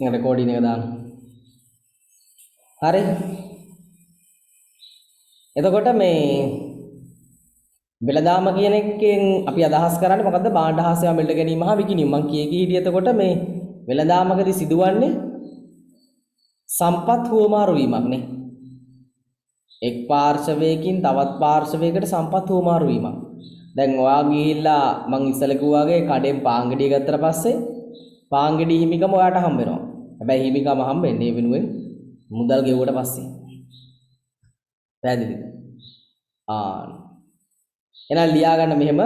Recording එක දාන්න. හරි. එතකොට මේ වෙළඳාම කියන එකෙන් අපි අදහස් කරන්නේ මොකද්ද? භාණ්ඩ හා සේවා මිලට ගැනීම හා විකිණීම. මම කියේ හිටියේ එතකොට මේ වෙළඳාමකදී සිදුවන්නේ සම්පත් හුවමාරු වීමක් නේ. එක් පාර්ශවයකින් තවත් පාර්ශවයකට සම්පත් හුවමාරු වීමක්. දැන් ඔයා ගිහිල්ලා මං ඉස්සෙල්ලා කිව්වා වගේ කඩෙන් පාන් ගෙඩිය ගත්තට පස්සේ පාන් ගෙඩිය හිමිකම ඔයාට හම්බ වෙනවා. හැබැයි හිමිකම හම්බෙන්නේ ඒ වෙනුවෙන් මුදල් ගෙවුවට පස්සේ. පැහැදිලිද? එහෙනම් ලියා ගන්න මෙහෙම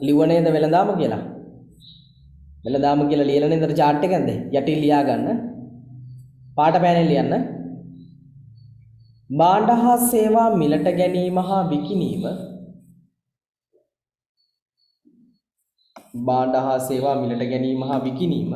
ලිව්ව නේද වෙළඳාම කියලා. වෙළඳාම කියලා ලියලා නේද chart එක නැද්ද? යටින් ලියා ගන්න. පාට පෑනෙන් ලියන්න. භාණ්ඩ හා සේවා මිලට ගැනීම හා විකිණීම. භාණ්ඩ හා සේවා මිලට ගැනීම හා විකිණීම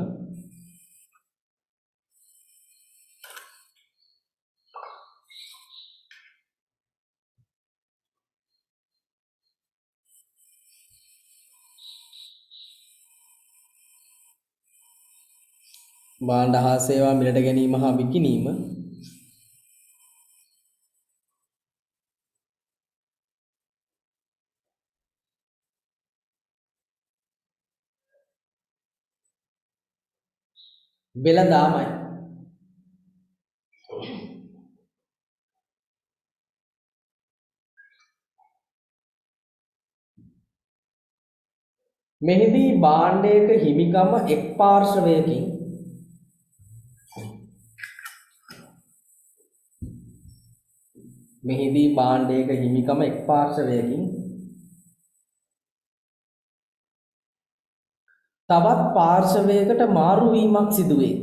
භාණ්ඩ හා සේවා මිලට ගැනීම හා විකිණීම වෙළඳාමයි. මෙහිදී භාණ්ඩයක හිමිකම එක් පාර්ශවයකින් මෙහිදී භාණ්ඩයක හිමිකම එක් පාර්ශවයකින් තවත් පාර්ශවයකට මාරු වීමක් සිදුවේ.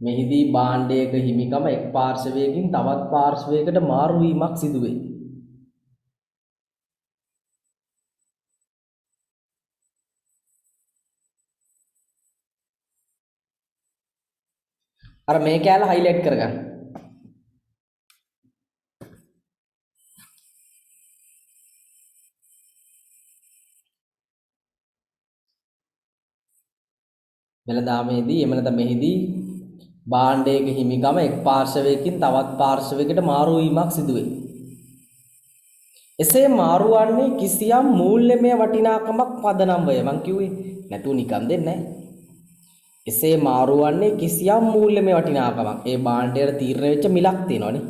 මෙහිදී භාණ්ඩයක හිමිකම එක් පාර්ශවයකින් තවත් පාර්ශවයකට මාරු වීමක් සිදුවේ. අර මේ කැල highlight කරගන්න. වෙළඳාමේදී එම නැත්නම් මෙහිදී භාණ්ඩයක හිමිකම එක් පාර්ශවයකින් තවත් පාර්ශවයකට මාරු වීමක් සිදුවේ. එසේ මාරු වන්නේ කිසියම් මූල්‍යමය වටිනාකමක් පදනම්වය. මං කිව්වේ නැතුව නිකන් දෙන්නේ නැහැ. එසේ මාරු වන්නේ කිසියම් මූල්‍යමය වටිනාකමක්. ඒ භාණ්ඩයට තීරණය වෙච්ච මිලක් තියෙනවනේ.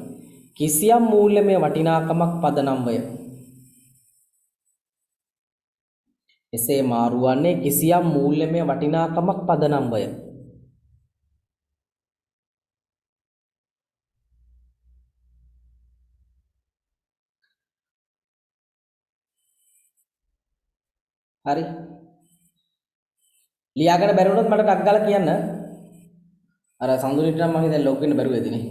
කිසියම් මූල්‍යමය වටිනාකමක් පදනම්වය. එසේ මාරු වන්නේ කිසියම් මූල්‍යමය වටිනාකමක් පදනම්වය. හරි. ලියාගෙන බැරි වුණොත් මට ටක් ගාලා කියන්න. අර සඳුනිට නම් මම හිතන්නේ ලොග් වෙන්න බැරුව ඇතිනේ.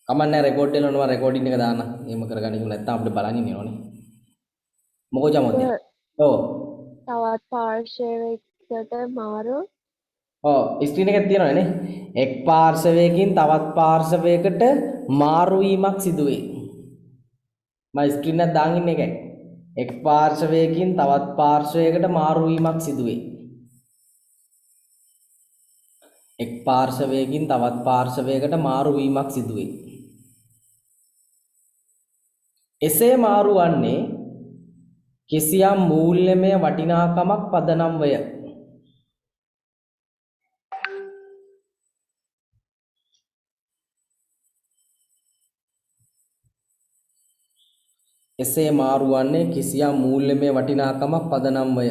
කමන්නේ රෙකෝඩ් එකේ නෝන රෙකෝඩින් එක දාන්න. එහෙම කරගන්න ඉන්න නැත්නම් අපිට බලන් ඉන්න ඕනේ. මොකෝ ජමෝදේ. ඔව්. තවත් පාර්ශවයකට මාරු. ඔව් ස්ක්‍රීන් එකේ තියෙනවනේ නේ. එක් පාර්ශවයකින් තවත් පාර්ශවයකට මාරු වීමක් සිදුවේ. මම ස්ක්‍රීන් එක දාන් ඉන්නේ ඒකයි. එක් පාර්ශවයකින් තවත් පාර්ශවයකට මාරු වීමක් සිදුවේ. එක් පාර්ශවයකින් තවත් පාර්ශවයකට මාරු වීමක් සිදුවේ. එසේ මාරු වන්නේ කිසියම් මූල්‍යමය වටිනාකමක් පදනම්වය. එසේ මාරු වන්නේ කිසියම් මූල්‍යමය වටිනාකමක් පදනම්වය.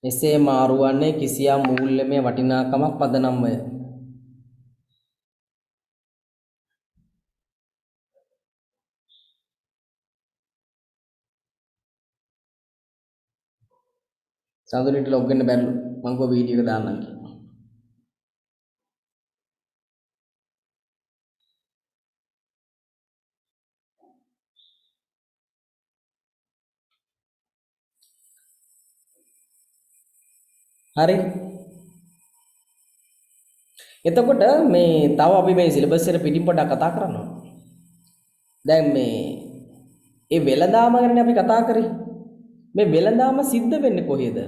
එසේ මාරු වන්නේ කිසියම් මූල්‍යමය වටිනාකමක් පදනම්වය. සඳුනිට ලොග් වෙන්න බැරිලු. මම කො වීඩියෝ එක දාන්නම් කියලා. හරි. එතකොට මේ තව අපි මේ සිලබස් එකට පිටින් පොඩ්ඩක් කතා කරන්න ඕන. දැන් මේ ඒ වෙළඳාම ගැන අපි කතා කරේ. මේ වෙළඳාම සිද්ධ වෙන්නේ කොහේද?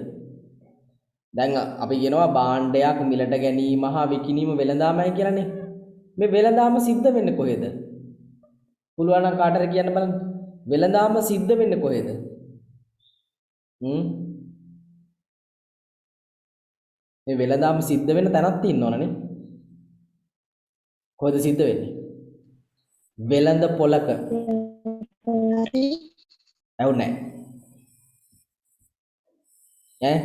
දැන් අපි කියනවා භාණ්ඩයක් මිලට ගැනීම හා විකිණීම වෙළඳාමයි කියලානේ. මේ වෙළඳාම සිද්ධ වෙන්නේ කොහේද? පුළුවන් නම් කාටද කියන්න බලන්න. වෙළඳාම සිද්ධ වෙන්නේ කොහේද? මේ වෙළඳාම සිද්ධ වෙන තැනක් තියෙන්න ඕනනේ. කොහෙද සිද්ධ වෙන්නේ? වෙළඳ පොලක. ඇහුන්නේ නැහැ.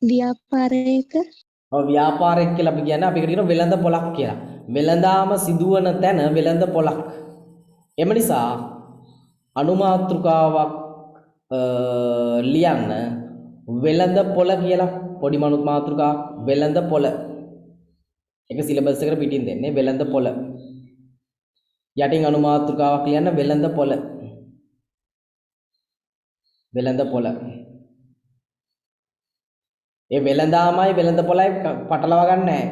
ව්‍යාපාරයක ව්‍යාපාරයක් කියලා අපි කියන්නේ අපිට කියන වෙළඳ පොලක් කියලා. වෙළඳාම සිදුවන තැන වෙළඳ පොලක්. එම නිසා අනුමාත්‍රිකාවක් ලියන්න වෙළඳ පොල කියලා පොඩි මනුත් මාතෘකාවක් වෙළඳ පොල. එක සිලබස් එකට පිටින් දෙන්නේ වෙළඳ පොල. යටින් අනුමාත්‍රිකාවක් ලියන්න වෙළඳ පොල. වෙළඳ පොල. ඒ වෙළඳාමයි වෙළඳ පොලයි පටලවා ගන්න නැහැ.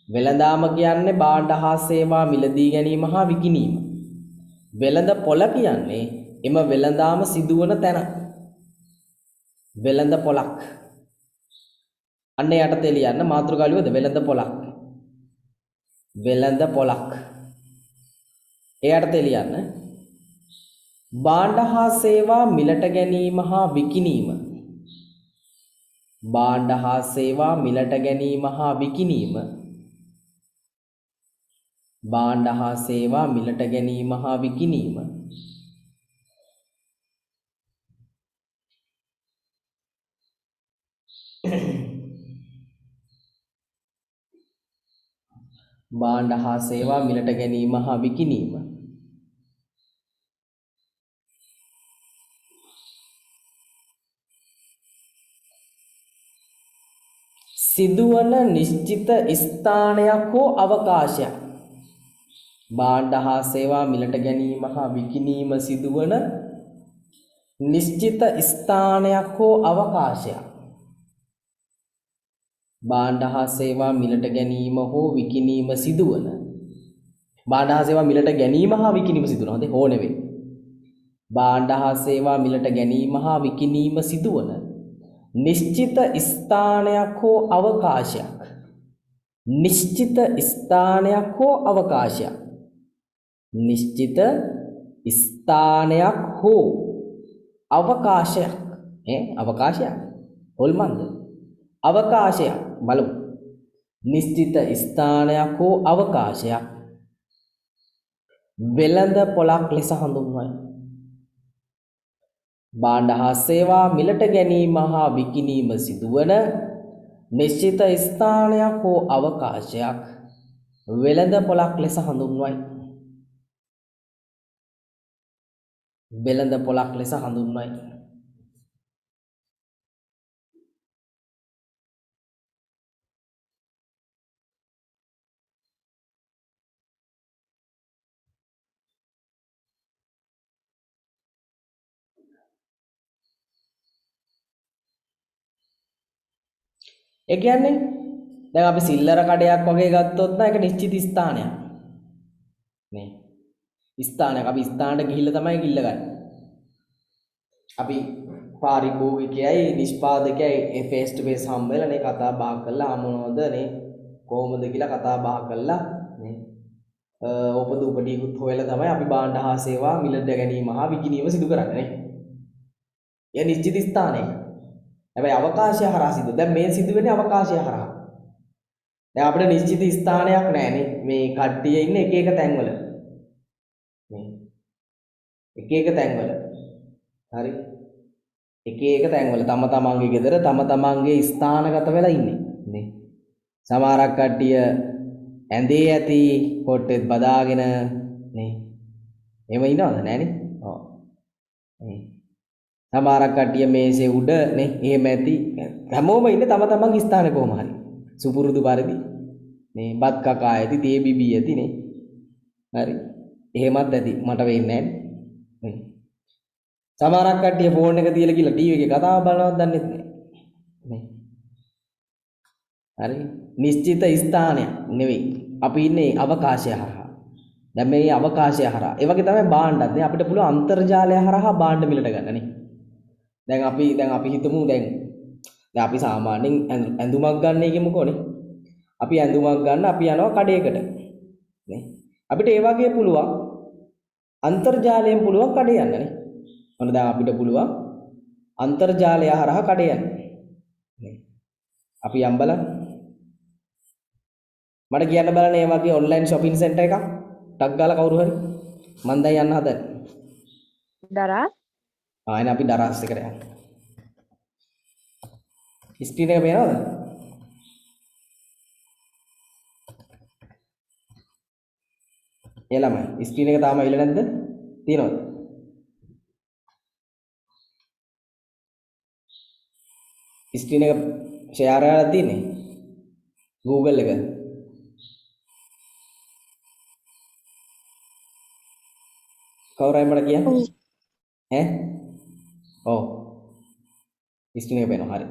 වෙළඳාම කියන්නේ භාණ්ඩ හා සේවා මිලදී ගැනීම හා විකිණීම. වෙළඳ පොල කියන්නේ එම වෙළඳාම සිදුවන තැන. වෙළඳ පොලක්. අන්න යටතේ ලියන්න මාතෘකාව ලියවද වෙළඳ පොලක්. වෙළඳ පොලක්. එයටතේ ලියන්න භාණ්ඩ හා සේවා මිලට ගැනීම හා විකිණීම. භාණ්ඩ හා සේවා මිලට ගැනීම හා විකිණීම. භාණ්ඩ හා සේවා මිලට ගැනීම හා විකිණීම. භාණ්ඩ හා සේවා මිලට ගැනීම හා විකිණීම. සිදුවන නිශ්චිත ස්ථානයක් හෝ අවකාශයක්. භාණ්ඩ හා සේවා මිලට ගැනීම හා විකිණීම සිදුවන නිශ්චිත ස්ථානයක් හෝ අවකාශයක්. භාණ්ඩ හා සේවා මිලට ගැනීම හෝ විකිණීම සිදුවන භාණ්ඩ හා සේවා මිලට ගැනීම හා විකිණීම සිදුවන හොඳේ හෝ නෙවෙයි. භාණ්ඩ හා සේවා මිලට ගැනීම හා විකිණීම සිදුවන නිශ්චිත ස්ථානයක් හෝ අවකාශයක්. නිශ්චිත ස්ථානයක් හෝ අවකාශයක්. නිශ්චිත ස්ථානයක් හෝ අවකාශයක්. අවකාශයක් හොල්මන්ද? අවකාශයක් බලමු. නිශ්චිත ස්ථානයක් හෝ අවකාශයක් වෙළඳ පොලක් ලෙස හඳුන්වයි. භාණ්ඩ හා සේවා මිලට ගැනීම හා විකිණීම සිදුවන නිශ්චිත ස්ථානයක් හෝ අවකාශයක් වෙළඳ පොලක් ලෙස හඳුන්වයි. වෙළඳ පොලක් ලෙස හඳුන්වයි. ඒ කියන්නේ දැන් අපි සිල්ලර කඩයක් වගේ ගත්තොත් නම් ඒක නිශ්චිත ස්ථානයක් නේ. ස්ථානයක් අපි ස්ථානට ගිහිල්ලා තමයි ගිල්ල ගන්න. අපි පාරිභෝගිකයයි නිෂ්පාදකයයි ෆේස් ටු ෆේස් හම් වෙලා නේ කතා බහ කරලා මොනවද නේ කොහොමද කියලා කතා බහ කරලා නේ උපදූපටීකුත් හොයලා තමයි අපි භාණ්ඩ හා සේවා මිලට ගැනීම හා විකිණීම සිදු කරන්නේ නේ. ඒ නිශ්චිත ස්ථානයක. හැබැයි අවකාශය හරහා සිදු. දැන් මේ සිදු වෙන්නේ අවකාශය හරහා. දැන් අපිට නිශ්චිත ස්ථානයක් නැහැ නේ. මේ කට්ටිය ඉන්නේ එක එක තැන්වල. නේ. එක එක තැන්වල. හරි. එක එක තැන්වල තම තමන්ගේ ගෙදර තම තමන්ගේ ස්ථානගත වෙලා ඉන්නේ. නේ. සමහරක් කට්ටිය ඇඳේ ඇති කොට්ටෙත් බදාගෙන නේ. එහෙම ඉන්නවද නැහනේ? ඔව්. නේ. සමහරක් කට්ටිය මේසේ උඩ නේ එහෙම ඇති හැමෝම ඉන්නේ තම තමන්ගේ ස්ථානේ කොහම හරි සුපුරුදු පරිදි නේ බත් කකා ඇති තේ බිබී ඇති නේ හරි එහෙමත් ඇති මට වෙන්නේ නැහැ සමහරක් කට්ටිය ෆෝන් එක තියලා ගිහලා ටීවී එකේ කතාව බලනවත් දන්නේ නැහැ. නේ. හරි. නිශ්චිත ස්ථානයක් නෙවෙයි. අපි ඉන්නේ අවකාශය හරහා. දැන් මේ අවකාශය හරහා. ඒ වගේ තමයි භාණ්ඩත්. දැන් අපිට පුළුවන් අන්තර්ජාලය හරහා භාණ්ඩ මිලට ගන්න නේ. දැන් අපි හිතමු දැන් අපි සාමාන්‍යයෙන් ඇඳුමක් ගන්න එකමුකෝනේ. අපි ඇඳුමක් ගන්න අපි යනවා කඩේකට. නේ. අපිට ඒ වගේ පුළුවන් අන්තර්ජාලයෙන් පුළුවන් කඩේ යන්න නේ. ඔන්න දැන් අපිට පුළුවන් අන්තර්ජාලය හරහා කඩේ යන්න. නේ. අපි යම් බලන්න. මට කියන්න බලන්න මේ වගේ ඔන්ලයින් shopping center එකක් ටක් ගාලා කවුරු හරි මම දැන් යන්න හදන්නේ. දරස් එන අපි දරස් එකට යන්න. ස්ක්‍රීන් එක පේනවද? ඒ ළමයි ස්ක්‍රීන් එක තාම ඇවිල්ලා නැද්ද? තියෙනවද? ස්ක්‍රීන් එක ෂෙයාර් කරලා තියෙන්නේ Google එක. කවුරු හරි මට කියන්න. ඈ? ඔව්. ස්ක්‍රීන් එක පේනවා. හරි.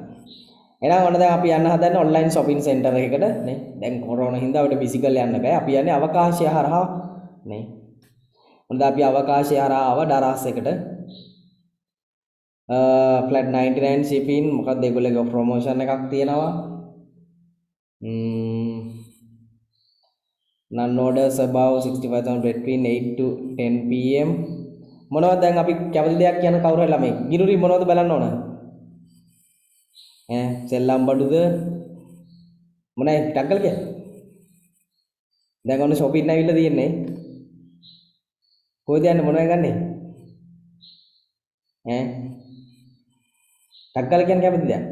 එහෙනම් ඔන්න දැන් අපි යන්න හදන්නේ ඔන්ලයින් shopping center එකකට නේ. දැන් කොරෝනා හින්දා අපිට ෆිසිකල් යන්න බෑ. අපි යන්නේ අවකාශය හරහා නේ. ඔන්න දැන් අපි අවකාශය හරහා ආව ඩරාස් එකට. flat 99 shipping මොකක්ද ඒගොල්ලෝගේ ප්‍රොමෝෂන් එකක් තියෙනවා. none orders above 65,000 between 8 to 10 pm. මොනවද දැන් අපි කැමති දෙයක් කියන කවුරු හරි ළමයි. ගිනුරි මොනවද බලන්න ඕන? සෙල්ලම් බඩුද මොනයි ටක්කල් කිය. දැන් ඔන්න shopping ඇවිල්ලා තියෙන්නේ. කොහෙද යන්නේ මොනවද ගන්නෙ? ටක්කල් කියන්නේ කැමති දෙයක්.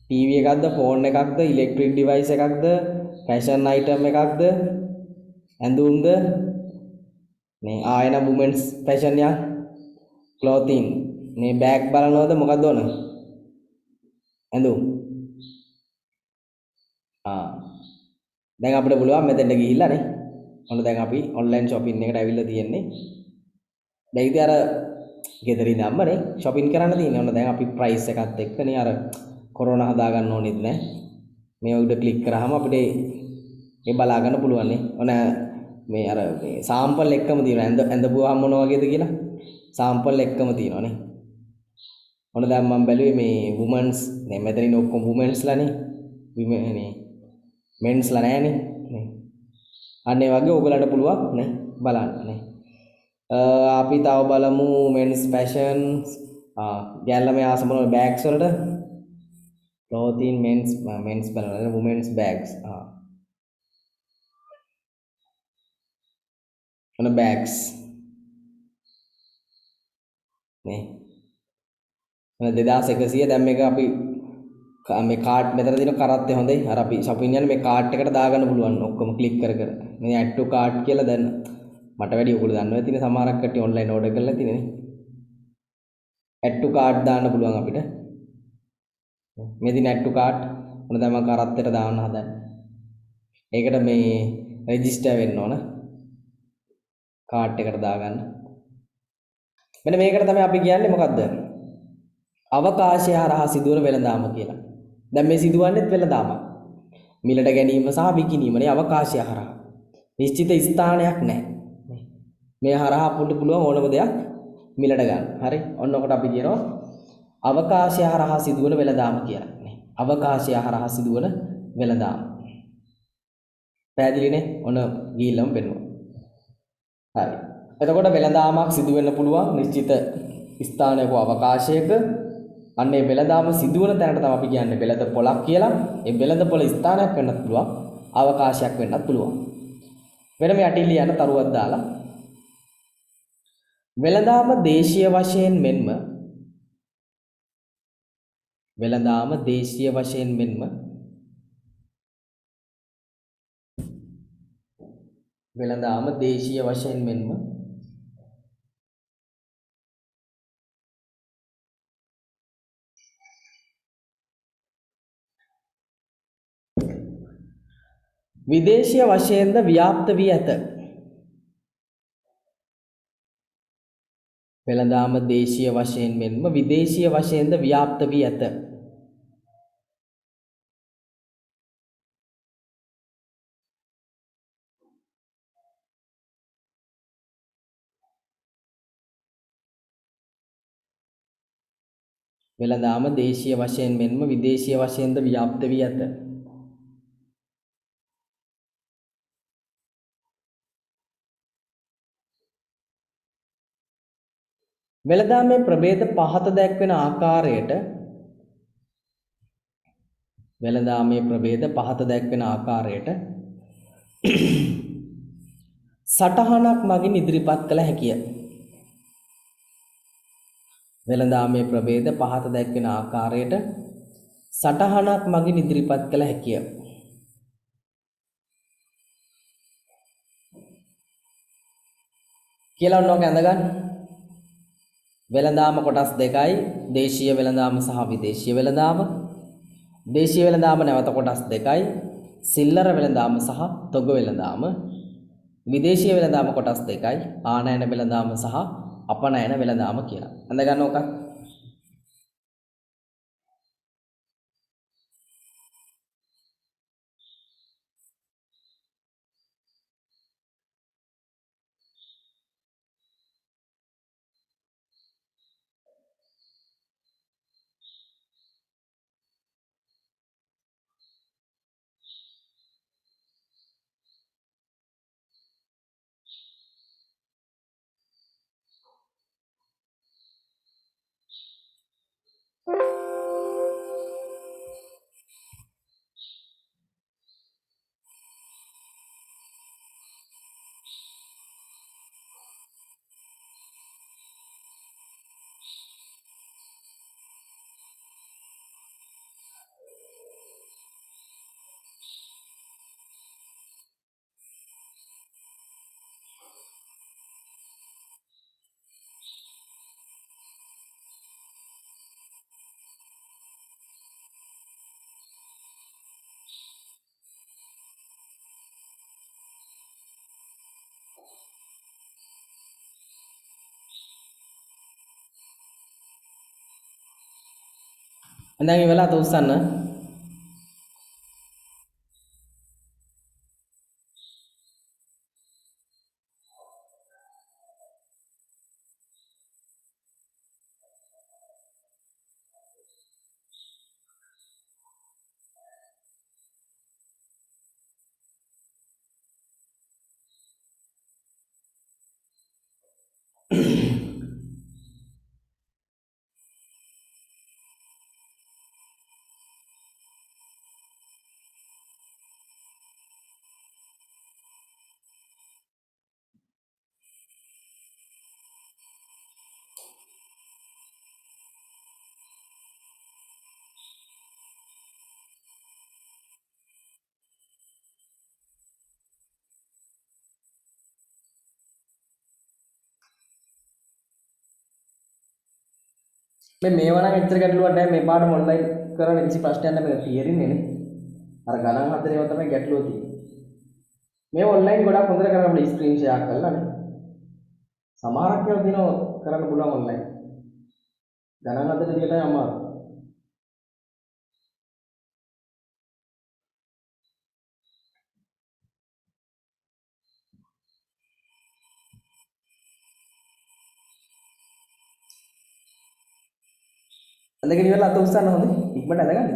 ටීවී එකක්ද ෆෝන් එකක්ද ඉලෙක්ට්‍රික් ඩිවයිස් එකක්ද ෆැෂන් අයිටම් එකක්ද ඇඳුම්ද මේ ආයෙන වුමන්ස් ෆැෂන් යා ක්ලෝතින් මේ බෑග් බලනවද මොකක්ද ඕන ඇඳුම් දැන් අපිට පුළුවන් මෙතෙන්ට ගිහිල්ලා නේ ඔන්න දැන් අපි ඔන්ලයින් shopping එකට ඇවිල්ලා තියෙන්නේ දැන් ඉතින් අර ගෙදරින් ධම්මනේ shopping කරන්න තියෙන්නේ ඔන්න දැන් අපි price එකත් එක්කනේ අර කොරෝනා හදා ගන්න ඕනෙත් නෑ මේ උඩ ක්ලික් කරාම අපිට මේ බලා ගන්න පුළුවන් නේ ඔන්න මේ අර මේ සාම්පල් එක්කම තියෙනවා ඇඳපුවාම මොන වගේද කියලා සාම්පල් එක්කම තියෙනවා නේ ඔන්න දැන් මම බැලුවේ මේ වුමන්ස් නේ මෙතනින් ඔක්කොම වුමන්ස්ලානේ නේ මෙන්ස්ලා නෑනේ නේ අන්න ඒ වගේ ඕගලන්ට පුළුවන් නේ බලන්න නේ අපි තව බලමු මෙන්ස් ෆැෂන් ගැල්ලා මේ ආසම මොන බෑග්ස් වලට clothing men's බලන්න women's bags ඔන්න bags නේ ඔන්න 2100 දැන් මේක අපි මේ කාඩ් මෙතන තියෙන කරත්තේ හොඳයි අර අපි shopping යන මේ කාඩ් එකට දාගන්න පුළුවන් ඔක්කොම ක්ලික් කර කර මේ add to cart කියලා දැන් මට වැඩි ඔයගොල්ලෝ දන්නවා තියෙන සමහරක් කට්ටිය online order කරලා තියෙන්නේ add to cart දාන්න පුළුවන් අපිට මේ දින add to cart මොන දැන් මම කරත්තෙට දාන්න හදන්නේ ඒකට මේ රෙජිස්ටර් වෙන්න ඕන කාඩ් එකට දාගන්න මෙන්න මේකට තමයි අපි කියන්නේ මොකද්ද අවකාශය හරහා සිදුවන වෙළඳාම කියලා දැන් මේ සිදුවන්නේත් වෙළඳාම මිලට ගැනීම සහ විකිණීමනේ අවකාශය හරහා නිශ්චිත ස්ථානයක් නැහැ මේ හරහා අපිට පුළුවන් ඕනම දෙයක් මිලට ගන්න හරි ඔන්න ඔකට අපි කියනවා අවකාශය හරහා සිදුවන වෙළඳාම කියලා නේ අවකාශය හරහා සිදුවන වෙළඳාම පැහැදිලිනේ ඔන්න ගිහිල්ලම වෙනවා හරි එතකොට වෙළඳාමක් සිදු වෙන්න පුළුවන් නිශ්චිත ස්ථානයක අවකාශයක අන්න ඒ වෙළඳාම සිදුවන තැනට තමයි අපි කියන්නේ වෙළඳ පොලක් කියලා ඒ වෙළඳ පොල ස්ථානයක් වෙන්නත් පුළුවන් අවකාශයක් වෙන්නත් පුළුවන් වෙන මේ අටින් ලියන තරුවක් දාලා වෙළඳාම දේශීය වශයෙන් මෙන්ම වෙළඳාම දේශීය වශයෙන් මෙන්ම වෙළඳාම දේශීය වශයෙන් මෙන්ම විදේශීය වශයෙන්ද ව්‍යාප්ත වී ඇත වෙළඳාම දේශීය වශයෙන් මෙන්ම විදේශීය වශයෙන්ද ව්‍යාප්ත වී ඇත. වෙළඳාම දේශීය වශයෙන් මෙන්ම විදේශීය වශයෙන්ද ව්‍යාප්ත වී ඇත. වෙළඳාමේ ප්‍රභේද පහත දැක්වෙන ආකාරයට වෙළඳාමේ ප්‍රභේද පහත දැක්වෙන ආකාරයට සටහනක් මගින් ඉදිරිපත් කළ හැකිය. වෙළඳාමේ ප්‍රභේද පහත දැක්වෙන ආකාරයට සටහනක් මගින් ඉදිරිපත් කළ හැකිය. කියලා ඔන්නෝක ඇඳගන්න. වෙළඳාම කොටස් දෙකයි දේශීය වෙළඳාම සහ විදේශීය වෙළඳාම. දේශීය වෙළඳාම නැවත කොටස් දෙකයි සිල්ලර වෙළඳාම සහ තොග වෙළඳාම. විදේශීය වෙළඳාම කොටස් දෙකයි ආනයන වෙළඳාම සහ අපනයන වෙළඳාම කියලා. ඇඳගන්න ඕක. දැන් ඉවලා අත උස්සන්න. මේවා නම් එච්චර ගැටලුවක් නැහැ. මේ පාඩම ඔන්ලයින් කරන කිසි ප්‍රශ්නයක් නැහැ. මේක තීරින්නේ නේ. අර ගණන් හතරේම තමයි ගැටලුව තියෙන්නේ. මේ ඔන්ලයින් ගොඩක් හොඳට කරන්න පුළුවන් ස්ක්‍රීන් ෂෙයා කරලා නේ. සමහරක් ඒවා දිනව කරන්න පුළුවන් ඔන්ලයින්. ගණන් හතරේ ටික තමයි අමාරු. අඳගෙන ඉවරලා අත උස්සන්න හොඳේ. ඉක්මනට අඳගන්න.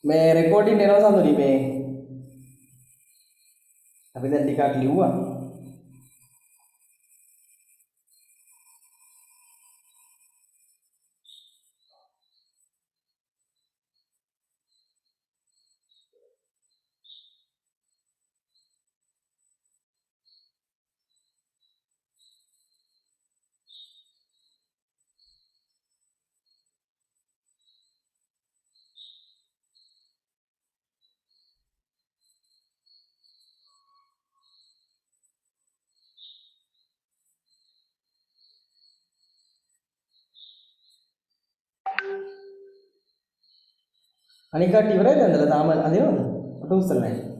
මේ රෙකෝඩින් එනවා සම්මුති මේ අපි දැන් ටිකක් ලිව්වා. අනික කට්ටිය ඉවරයි දැන්දලා තාම අදිනවද? අත උස්සලා නැහැ.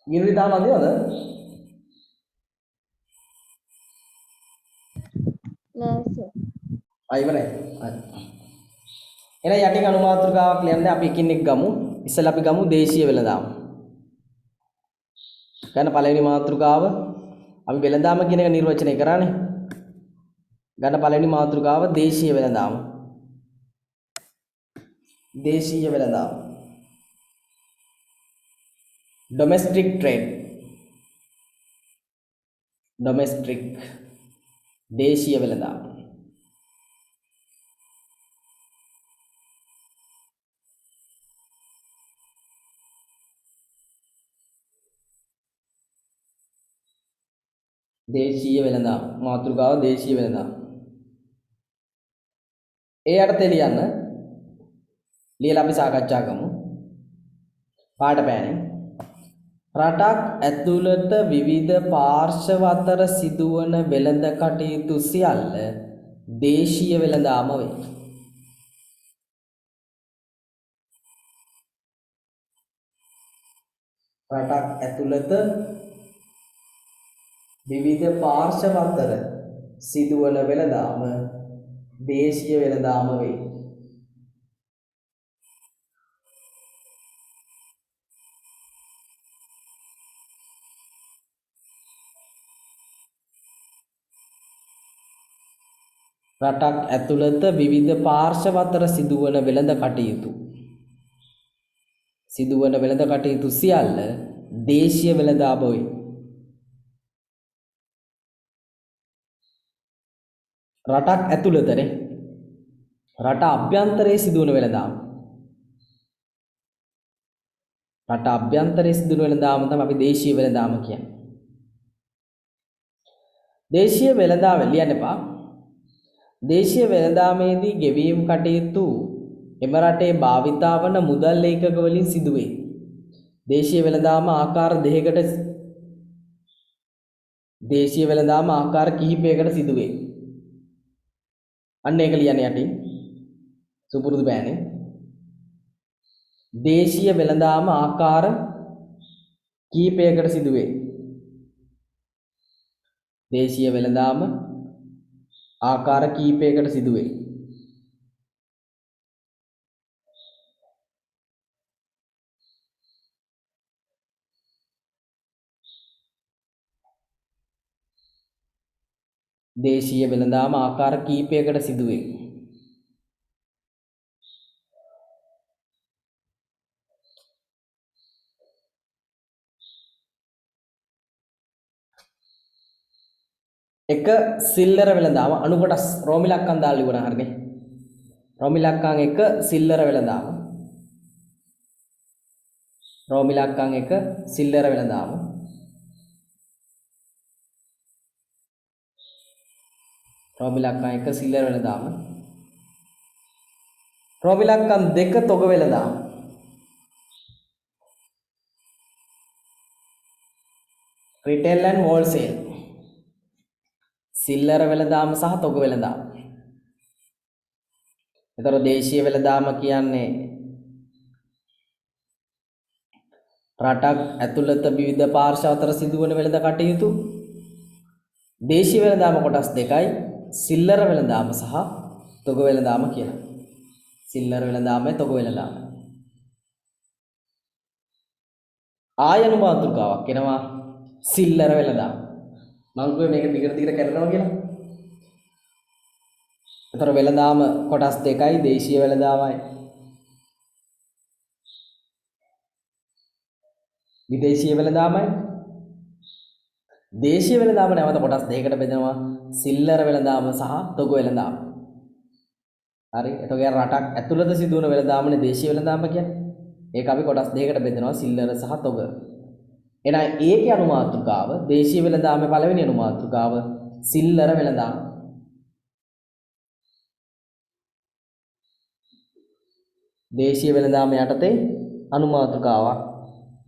ගිරි තාම අදිනවද? නෑ සර්. ඉවරයි. හරි. එහෙනම් යටින් අනුමාත්‍රිකාවක් ලියන්න අපි එකින් එක ගමු. ඉස්සෙල්ලා අපි ගමු දේශීය වෙළඳාම. ගන්න පළවෙනි මාතෘකාව අපි වෙළඳාම කියන එක නිර්වචනය කරානේ. ගන්න පළවෙනි මාතෘකාව දේශීය වෙළඳාම. දේශීය වෙළඳාම. domestic trade. domestic දේශීය වෙළඳාම. දේශීය වෙළඳාම මාතෘකාව දේශීය වෙළඳාම. ඒ අර්ථය ලියන්න. ලියලා අපි සාකච්ඡා කරමු. පාඩ පෑනේ. රටක් ඇතුළත විවිධ පාර්ශව අතර සිදුවන වෙළඳ කටයුතු සියල්ල දේශීය වෙළඳාම වේ. රටක් ඇතුළත විවිධ පාර්ශව අතර සිදුවන වෙළඳාම දේශීය වෙළඳාම වේ. රටක් ඇතුළත විවිධ පාර්ශව අතර සිදුවන වෙළඳ කටයුතු සියල්ල දේශීය වෙළඳාම වේ. රටක් ඇතුළතනේ රට අභ්‍යන්තරයේ සිදුවන වෙළඳාම. රට අභ්‍යන්තරයේ සිදුවන වෙළඳාම තමයි අපි දේශීය වෙළඳාම කියන්නේ. දේශීය වෙළඳාම ලියන්න එපා. දේශීය වෙළඳාමේදී ගෙවීම් කටයුතු එම රටේ භාවිතා වන මුදල් ඒකක වලින් සිදුවේ. දේශීය වෙළඳාම ආකාර කිහිපයකට සිදුවේ. අන්න ඒක ලියන්න යටින්. සුපුරුදු බෑනේ. දේශීය වෙළඳාම ආකාර කිහිපයකට සිදුවේ. දේශීය වෙළඳාම ආකාර කිහිපයකට සිදුවේ. දේශීය වෙළඳාම ආකාර කිහිපයකට සිදුවේ. එක සිල්ලර වෙළඳාම අණු කොටස් රෝමි ලක්කම් දාලා ඉවරන හරිනේ. රෝමි ලක්කම් එක සිල්ලර වෙළඳාම. රෝමි ලක්කම් එක සිල්ලර වෙළඳාම. රෝමි ලක්කම් එක සිල්ලර වෙළඳාම. රෝමි ලක්කම් දෙක තොග වෙළඳාම. retail and wholesale. සිල්ලර වෙළඳාම සහ තොග වෙළඳාම. ඒතර දේශීය වෙළඳාම කියන්නේ රටක් ඇතුළත විවිධ පාර්ශව අතර සිදුවන වෙළඳ කටයුතු. දේශීය වෙළඳාම කොටස් දෙකයි සිල්ලර වෙළඳාම සහ තොග වෙළඳාම කියලා. සිල්ලර වෙළඳාමයි තොග වෙළඳාමයි. ආයන මාතෘකාවක් එනවා සිල්ලර වෙළඳාම. මම කිව්වේ මේක දිගට කරනවා කියලා. ඒතර වෙළඳාම කොටස් දෙකයි දේශීය වෙළඳාමයි විදේශීය වෙළඳාමයි. දේශීය වෙළඳාම නැවත කොටස් දෙකකට බෙදෙනවා සිල්ලර වෙළඳාම සහ තොග වෙළඳාම. හරි. එතකොට රටක් ඇතුළත සිදුවන වෙළඳාමනේ දේශීය වෙළඳාම කියන්නේ. ඒක අපි කොටස් දෙකකට බෙදනවා සිල්ලර සහ තොග. එහෙනම් ඒකේ අනුමාතෘකාව දේශීය වෙළඳාමේ පළවෙනි අනුමාතෘකාව සිල්ලර වෙළඳාම. දේශීය වෙළඳාම යටතේ අනුමාතෘකාවක්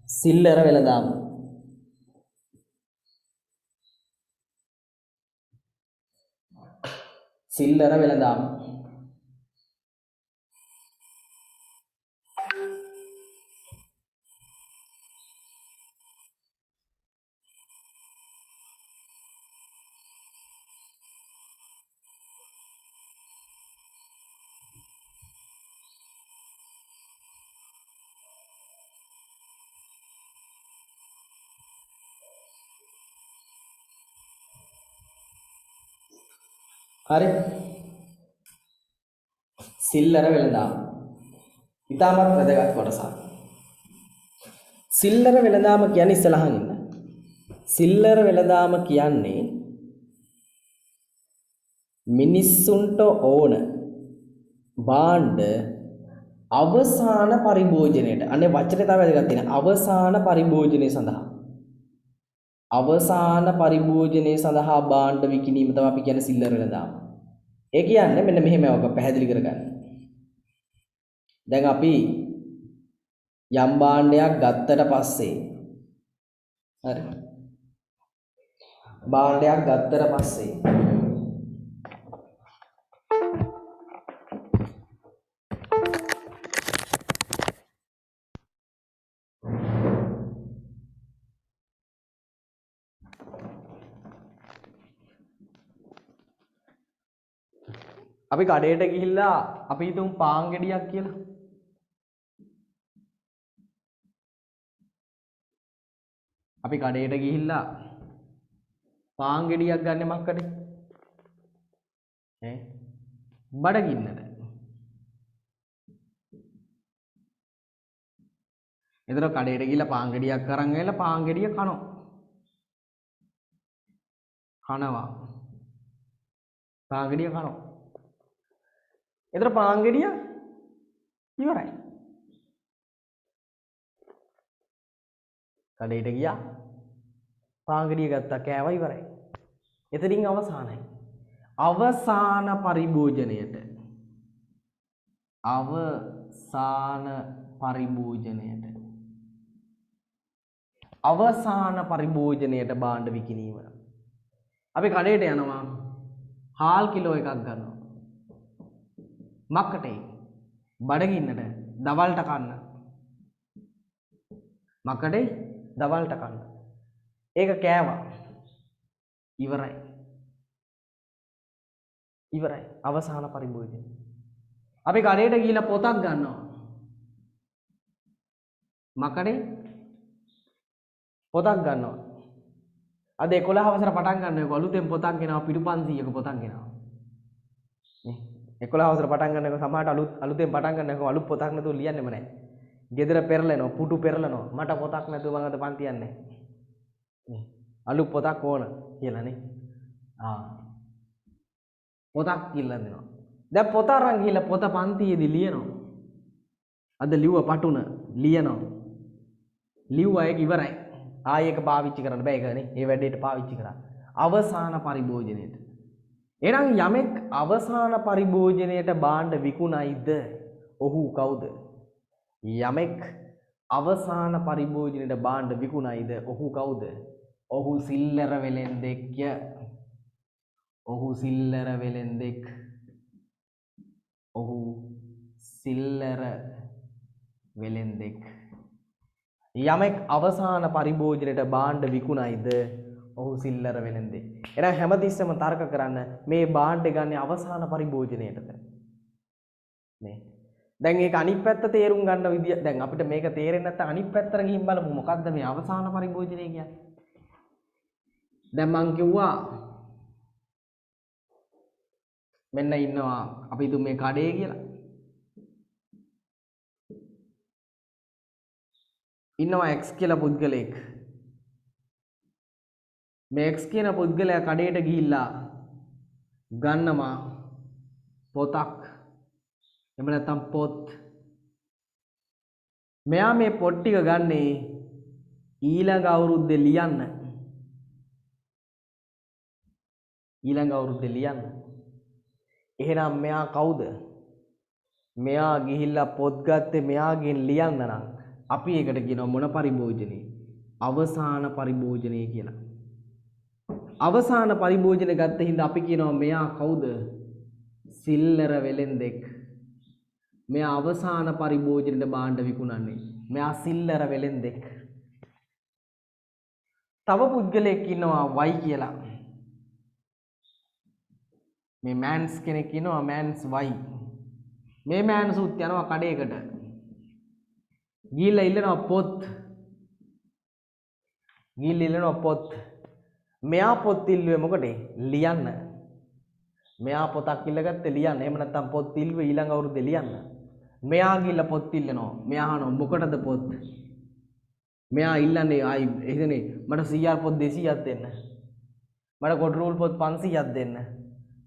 සිල්ලර වෙළඳාම. සිල්ලර වෙළඳාම. හරි. සිල්ලර වෙළඳාම. ඉතාමත් වැදගත් කොටසක්. සිල්ලර වෙළඳාම කියන්නේ ඉස්සලහන් ඉන්න. සිල්ලර වෙළඳාම කියන්නේ මිනිස්සුන්ට ඕන භාණ්ඩ අවසාන පරිභෝජනයට අනේ වචනේ තව වැදගත් තියෙන අවසාන පරිභෝජනය සඳහා අවසාන පරිභෝජනය සඳහා භාණ්ඩ විකිණීම තමයි අපි කියන්නේ සිල්ලර වෙළඳාම. ඒ කියන්නේ මෙන්න මෙහෙම ඔක පැහැදිලි කරගන්න. දැන් අපි යම් භාණ්ඩයක් ගත්තට පස්සේ හරි භාණ්ඩයක් ගත්තට පස්සේ අපි කඩේට ගිහිල්ලා අපි හිතමු පාන් ගෙඩියක් කියලා. අපි කඩේට ගිහිල්ලා පාන් ගෙඩියක් ගන්න මක්කඩේ. බඩගින්නට. එතන කඩේට ගිහිල්ලා පාන් ගෙඩියක් අරන් ඇවිල්ලා පාන් ගෙඩිය කනවා. පාන් ගෙඩිය කනවා. එතන පාන් ගෙඩිය ඉවරයි. කඩේට ගියා පාන් ගෙඩිය ගත්තා කෑවා ඉවරයි. එතනින් අවසానයි. අවසාන පරිභෝජනයට අවසාන පරිභෝජනයට භාණ්ඩ විකිණීම. අපි කඩේට යනවා හාල් කිලෝ එකක් ගන්නවා. මක්කටේ බඩගින්නට දවල්ට කන්න. මක්කටේ දවල්ට කන්න. ඒක කෑවා. ඉවරයි. අවසාන පරිභෝජනය. අපි කඩේට ගිහිල්ලා පොතක් ගන්නවා. මක්කටේ පොතක් ගන්නවා. අද 11 වසර පටන් ගන්න අලුතෙන් පොතක් ගෙනවා පිටු 500ක පොතක් ගෙනවා. නේ 11 වසර පටන් ගන්නකොට සමහරට අලුතෙන් පටන් ගන්නකොට අලුත් පොතක් නැතුව ලියන්නෙම නැහැ. ගෙදර පෙරලෙනවා, පුටු පෙරලනවා. මට පොතක් නැතුව මම අද පන්ති යන්නේ නැහැ. අලුත් පොතක් ඕන කියලා නේ. පොතක් කියලා දෙනවා. දැන් පොත අරන් ගිහලා පොත පන්තියේදී ලියනවා. අද ලිව්ව පටුන ලියනවා. ලිව්වා ඒක ඉවරයි. ආයෙ ඒක පාවිච්චි කරන්න බෑ ඒකනේ. ඒ වැඩේට පාවිච්චි කරා. අවසාන පරිභෝජනයේට. එහෙනම් යමෙක් අවසාන පරිභෝජනයේට භාණ්ඩ විකුණයිද? ඔහු කවුද? යමෙක් අවසාන පරිභෝජනයේට භාණ්ඩ විකුණයිද? ඔහු කවුද? ඔහු සිල්ලර වෙලෙන්දෙක්ය. ඔහු සිල්ලර වෙලෙන්දෙක්. ඔහු සිල්ලර වෙලෙන්දෙක්. යමෙක් අවසාන පරිභෝජනයට භාණ්ඩ විකුණයිද? ඔහු සිල්ලර වෙලෙන්දෙක්. එහෙනම් හැමතිස්සෙම තර්ක කරන්න මේ භාණ්ඩ ගන්න අවසාන පරිභෝජනයටද? නේ. දැන් ඒක අනිත් පැත්ත තේරුම් ගන්න විදිය දැන් අපිට මේක තේරෙන්නේ නැත්නම් අනිත් පැත්තට ගිහින් බලමු මොකද්ද මේ අවසාන පරිභෝජනය කියන්නේ? දැන් මං කිව්වා මෙන්න ඉන්නවා අපි හිතමු මේ කඩේ කියලා. ඉන්නවා X කියලා පුද්ගලයෙක්. මේ X කියන පුද්ගලයා කඩේට ගිහිල්ලා ගන්නවා පොතක් එහෙම නැත්නම් පොත්. මෙයා මේ පොත් ටික ගන්නේ ඊළඟ අවුරුද්දේ ලියන්න. ඊළඟ අවුරුද්දේ ලියන්න. එහෙනම් මෙයා කවුද? මෙයා ගිහිල්ලා පොත් ගත්තේ මෙයාගෙන් ලියන්න නම් අපි ඒකට කියනවා මොන පරිභෝජනේ? අවසාන පරිභෝජනේ කියලා. අවසාන පරිභෝජන ගත්ත හින්දා අපි කියනවා මෙයා කවුද? සිල්ලර වෙලෙන්දෙක්. මෙයා අවසාන පරිභෝජනෙට භාණ්ඩ විකුණන්නේ. මෙයා සිල්ලර වෙලෙන්දෙක්. තව පුද්ගලයෙක් ඉන්නවා වයි කියලා. මේ මෑන්ස් කෙනෙක් ඉන්නවා මෑන්ස් වයි. මේ මෑන්ස් උත් යනවා කඩේකට. ගිහිල්ලා ඉල්ලනවා පොත්. ගිහිල්ලා ඉල්ලනවා පොත්. මෙයා පොත් ඉල්ලුවේ මොකටද? ලියන්න. මෙයා පොතක් ඉල්ලගත්තේ ලියන්න. එහෙම නැත්නම් පොත් ඉල්ලුවේ ඊළඟ අවුරුද්දේ ලියන්න. මෙයා ගිහිල්ලා පොත් ඉල්ලනවා. මෙයා අහනවා මොකටද පොත්? මෙයා ඉල්ලන්නේ ආයි එහෙනේ මට CR පොත් 200ක් දෙන්න. මට කොට් රූල් පොත් 500ක් දෙන්න.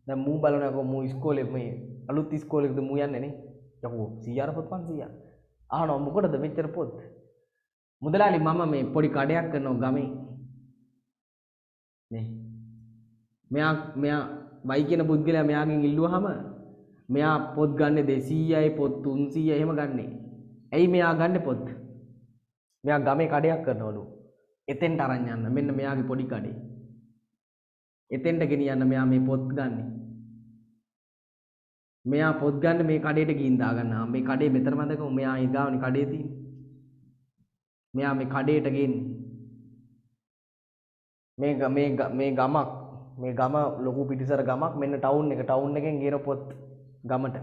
දැන් මූ බලනකො මූ ඉස්කෝලේ මේ අලුත් ඉස්කෝලේකද මූ යන්නේ නේ. යකෝ CR පොත් 500ක්. අහනවා මොකටද මෙච්චර පොත්? මුදලාලි මම මේ පොඩි කඩයක් කරනවා ගමේ. නේ. මෙයා වයි කියන පුද්ගලයා මෙයාගෙන් ඉල්ලුවාම මෙයා පොත් ගන්න 200යි පොත් 300යි එහෙම ගන්නෙ. ඇයි මෙයා ගන්න පොත්? මෙයා ගමේ කඩයක් කරනවලු. එතෙන්ට අරන් යන්න. මෙන්න මෙයාගේ පොඩි කඩේ. එතෙන්ට ගෙනියන්න මෙයා මේ පොත් ගන්නෙ. මෙයා පොත් ගන්න මේ කඩේට ගිහින් දා ගන්නවා. මේ කඩේ මෙතන මැදකම මෙයා ඊගාවනේ කඩේ තියෙන්නේ. මෙයා මේ කඩේට ගෙන්නේ. මේ ගම ලොකු පිටිසර ගමක් මෙන්න ටවුන් එකෙන් ගෙන පොත් ගමට.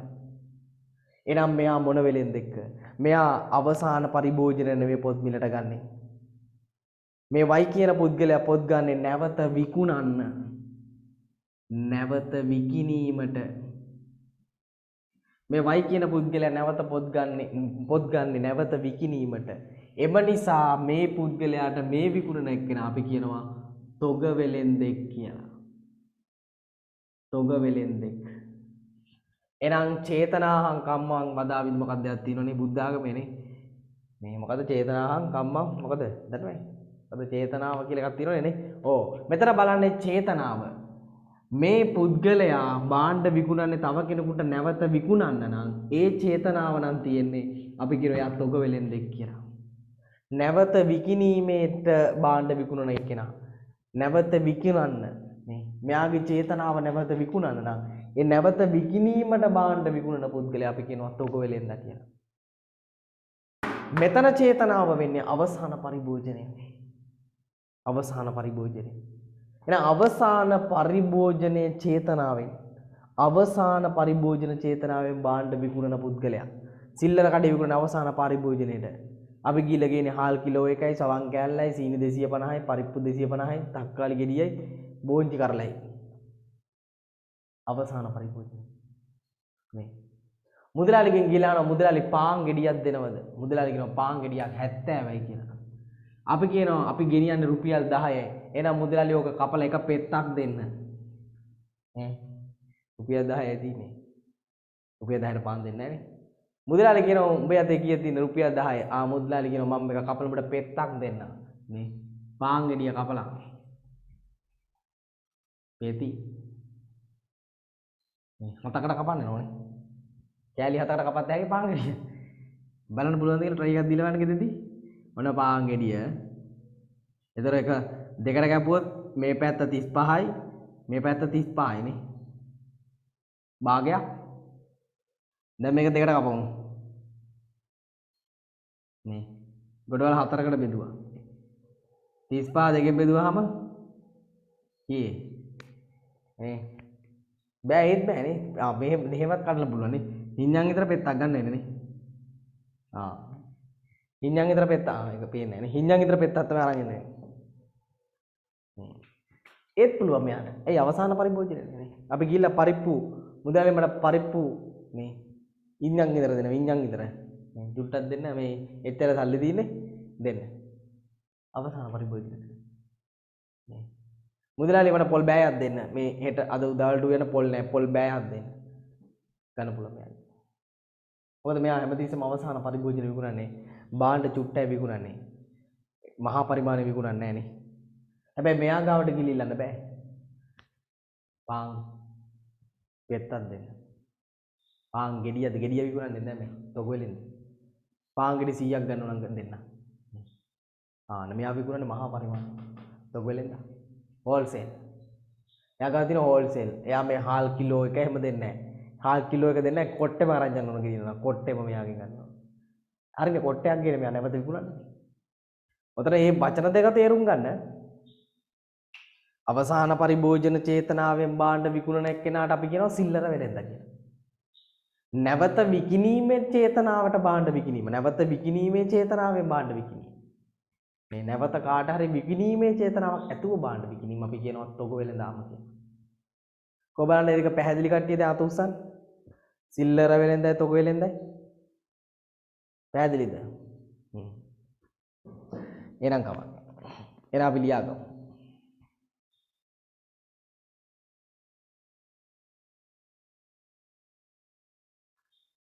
එනම් මෙයා මොන වෙලෙන්ද එක්ක? මෙයා අවසාන පරිභෝජන නෙවෙයි පොත් මිලට ගන්නෙ. මේ වයි කියන පුද්ගලයා පොත් ගන්නෙ නැවත විකුණන්න. නැවත විකිණීමට. මේ වයි කියන පුද්ගලයා නැවත පොත් ගන්නෙ නැවත විකිණීමට. එම නිසා මේ පුද්ගලයාට මේ විකුණන එක්කෙනා අපි කියනවා තොග වෙලෙන්දෙක් කියලා. තොග වෙලෙන්දෙක්. එහෙනම් චේතනාහං කම්මං වදාවිද මොකක්ද යක් තියෙනවනේ බුද්ධ ආගමේනේ. මේ මොකද චේතනාහං කම්මං මොකද? දන්නවයි. මොකද චේතනාව කියලා එකක් තියෙනවනේ නේ. ඕ මෙතන බලන්නේ චේතනාව. මේ පුද්ගලයා භාණ්ඩ විකුණන්නේ තව කෙනෙකුට නැවත විකුණන්න නම් ඒ චේතනාව නම් තියෙන්නේ අපි කියනවා යා තොග වෙලෙන්දෙක් කියලා. නැවත විකිණීමේට භාණ්ඩ විකුණන එක්කෙනා. නැවත විකිණන්න නේ. මෙයාගේ චේතනාව නැවත විකුණන්න නම් ඒ නැවත විකිණීමට භාණ්ඩ විකුණන පුද්ගලයා අපි කියනවා තොග වෙලෙන්ද කියලා. මෙතන චේතනාව වෙන්නේ අවසාන පරිභෝජනය. අවසාන පරිභෝජනය. එහෙනම් අවසාන පරිභෝජනයේ චේතනාවෙන් අවසාන පරිභෝජන චේතනාවෙන් භාණ්ඩ විකුණන පුද්ගලයා. සිල්ලර කඩේ විකුණන අවසාන පරිභෝජනයේට අපි ගිහලා ගේන්නේ හාල් කිලෝ 1යි සවන් කෑල්ලයි සීනි 250යි පරිප්පු 250යි තක්කාලි ගෙඩියයි බෝංචි කරලයි. අවසාන පරිභෝජනය. මේ මුදලාලිගෙන් ගිහලා අහනවා මුදලාලි පාන් ගෙඩියක් දෙනවද? මුදලාලි කියනවා පාන් ගෙඩියක් 70යි කියලා. අපි කියනවා අපි ගෙනියන්නේ රුපියල් 10යි. එහෙනම් මුදලාලි ඕක කපලා එක පෙත්තක් දෙන්න. රුපියල් 10යි තියෙන්නේ. රුපියල් 10ට පාන් දෙන්නේ නැහැ නේ. මුදලාලි කියනවා උඹේ අතේ කීයක් තියෙන රුපියල් 10යි. මුදලාලි කියනවා මම මේක කපලා උඹට පෙත්තක් දෙන්න. නේ. පාන් ගෙඩිය කපලා. පෙති. මේ හතකට කපන්න ඕනේ. කෑලි 7කට කපත් හැකි පාන් ගෙඩිය. බලන්න පුළුවන්ද කියලා try එකක් දීලා බලන්න ගෙදෙද්දි. මොන පාන් ගෙඩිය. ඒතර එක දෙකට කැපුවොත් මේ පැත්ත 35යි මේ පැත්ත 35යි නේ. භාගයක්. දැන් මේක දෙකට කපමු. නේ. ගොඩවල් 4කට බෙදුවා. 35 දෙකෙන් බෙදුවාම කී බෑ ඒත් බෑනේ. මෙහෙමත් කඩලා පුළුවන් නේ. හින්යන් විතර පෙත්තක් ගන්න වෙන්නේ නේ. හින්යන් විතර පෙත්ත ඒක පේන්නේ නැහැ නේ. හින්යන් විතර පෙත්තක් තමයි අරන් ඉන්නේ. ඒත් පුළුවන් මෙයාට. ඒ අවසාන පරිභෝජනය නේ. අපි ගිහිල්ලා පරිප්පු මුදලාලි මට පරිප්පු මේ ඉන්යන් විතර දෙනවා. ඉන්යන් විතර. මේ ජුට්ටක් දෙන්න මේ එච්චර සල්ලි දීන්නේ දෙන්න. අවසාන පරිභෝජනය. නේ. මුදලාලි මට පොල් බෑයක් දෙන්න. මේ හෙට අද උදවල්ට වෙන පොල් නෑ. පොල් බෑයක් දෙන්න. ගන්න පුළුවන් මෙයාට. මොකද මෙයා හැමතිස්සෙම අවසාන පරිභෝජන විකුණන්නේ බාණ්ඩ චුට්ටයි විකුණන්නේ. මහා පරිමාණය විකුණන්නේ නැහනේ. හැබැයි මෙයා ගාවට ගිලිල්ලන්න බෑ. පාන් පෙත්තක් දෙන්න. පාන් ගෙඩියද ගෙඩිය විකුණන්නේ නැහැ මේ තොග වෙලින්ද. පාන් ගෙඩි 100ක් ගන්නව නම් දෙන්න. මෙයා විකුණන්නේ මහා පරිමාණය. තොග වෙලින්ද? හෝල්සේල්. එයා ගාව තියෙන හෝල්සේල්. එයා මේ හාල් කිලෝ එක එහෙම දෙන්නේ නැහැ. හාල් කිලෝ එක දෙන්නේ නැහැ. කොට්ටෙම අරන් යන්න ඕන කියනවා. කොට්ටෙම මෙයාගෙන් ගන්නවා. හරිනේ කොට්ටයක් ගේන මෙයා නැවත විකුණන්නේ. ඔතන මේ වචන දෙක තේරුම් ගන්න. අවසාන පරිභෝජන චේතනාවෙන් බාණ්ඩ විකුණන එක්කෙනාට අපි කියනවා සිල්ලර වෙලෙන්ද කියලා. නැවත විකිණීමේ චේතනාවට බාණ්ඩ විකිණීම. නැවත විකිණීමේ චේතනාවෙන් බාණ්ඩ විකිණීම. මේ නැවත කාට හරි විකිණීමේ චේතනාවක් ඇතුව බාණ්ඩ විකිණීම අපි කියනවා තොග වෙලඳාම කියලා. කොබලන්න ඒක පැහැදිලි කට්ටියද අත උස්සන්න. සිල්ලර වෙලෙන්දයි තොග වෙලෙන්දයි. පැහැදිලිද? එහෙනම් කවන්න. එහෙනම් අපි ලියාගමු.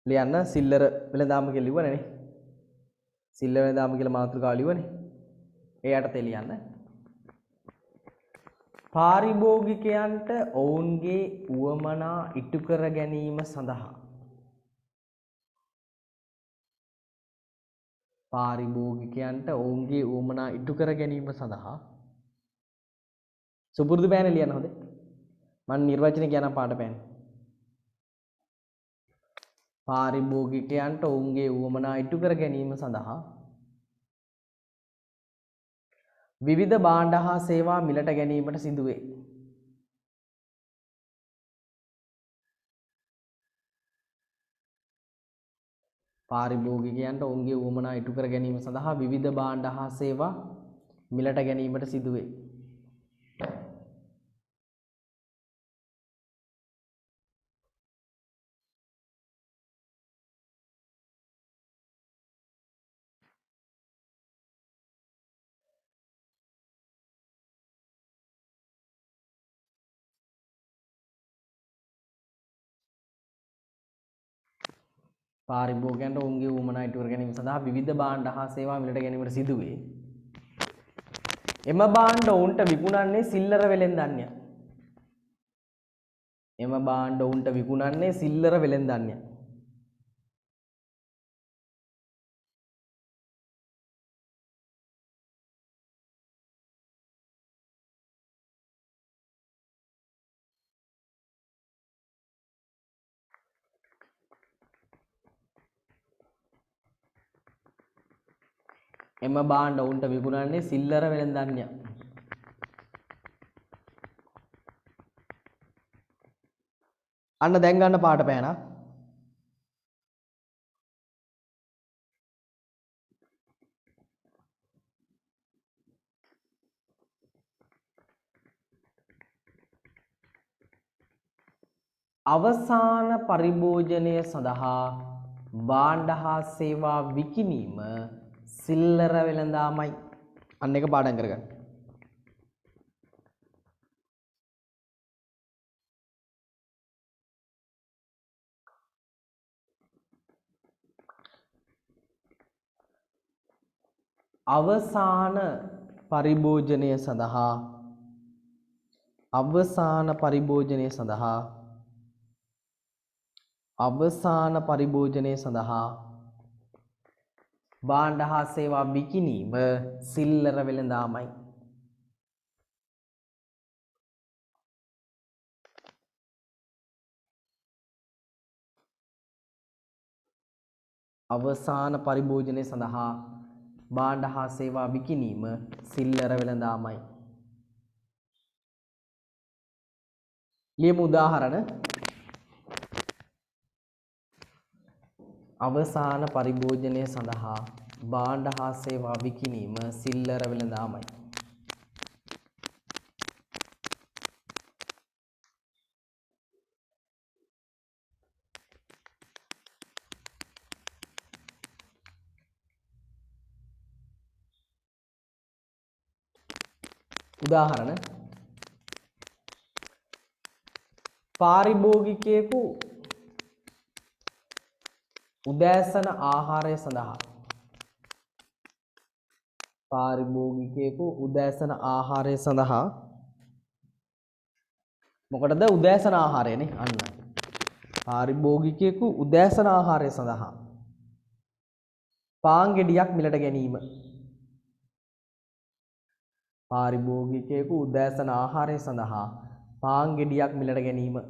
ලියන්න සිල්ලර වෙලඳාම කියලා ලිව්වනේ නේ. සිල්ලර වෙලඳාම කියලා මාතෘකාව ලිව්වනේ. ඒ යටතේ ලියන්න. පාරිභෝගිකයන්ට ඔවුන්ගේ උවමනා ඉටු කර ගැනීම සඳහා පාරිභෝගිකයන්ට ඔවුන්ගේ උවමනා ඉටු කර ගැනීම සඳහා සුපුරුදු බෑනේ ලියන්න හොඳේ. මම නිර්වචනය කියන පාඩ බෑනේ. පාරිභෝගිකයන්ට ඔවුන්ගේ උවමනා ඉටු කර ගැනීම සඳහා විවිධ භාණ්ඩ හා සේවා මිලට ගැනීමට සිදුවේ. පාරිභෝගිකයන්ට ඔවුන්ගේ උවමනා ඉටු කර ගැනීම සඳහා විවිධ භාණ්ඩ හා සේවා මිලට ගැනීමට සිදුවේ. පාරිභෝගිකයන්ට ඔවුන්ගේ උවමනා ඉටු කර ගැනීම සඳහා විවිධ භාණ්ඩ හා සේවා මිලට ගැනීමට සිදුවේ. එම භාණ්ඩ ඔවුන්ට විකුණන්නේ සිල්ලර වෙලෙන්දන්ය. එම භාණ්ඩ ඔවුන්ට විකුණන්නේ සිල්ලර වෙලෙන්දන්ය. එම භාණ්ඩ ඔවුන්ට විකුණන්නේ සිල්ලර වෙලෙන්දන්ය. අන්න දැන් ගන්න පාට පෑනක්. අවසාන පරිභෝජනය සඳහා භාණ්ඩ හා සේවා විකිණීම සිල්ලර වෙළඳාමයි. අන්න එක පාඩම් කරගන්න. අවසාන පරිභෝජනය සඳහා අවසාන පරිභෝජනය සඳහා භාණ්ඩ හා සේවා විකිණීම සිල්ලර වෙළඳාමයි. අවසාන පරිභෝජනය සඳහා භාණ්ඩ හා සේවා විකිණීම සිල්ලර වෙළඳාමයි. ලියමු උදාහරණ. අවසාන පරිභෝජනය සඳහා භාණ්ඩ හා සේවා විකිණීම සිල්ලර වෙළඳාමයි. උදාහරණ. පාරිභෝගිකයෙකු උදෑසන ආහාරය සඳහා පාරිභෝගිකයෙකු උදෑසන ආහාරය සඳහා මොකටද උදෑසන ආහාරයනේ අන්න පාරිභෝගිකයෙකු උදෑසන ආහාරය සඳහා පාන් ගෙඩියක් මිලට ගැනීම පාරිභෝගිකයෙකු උදෑසන ආහාරය සඳහා පාන් ගෙඩියක් මිලට ගැනීම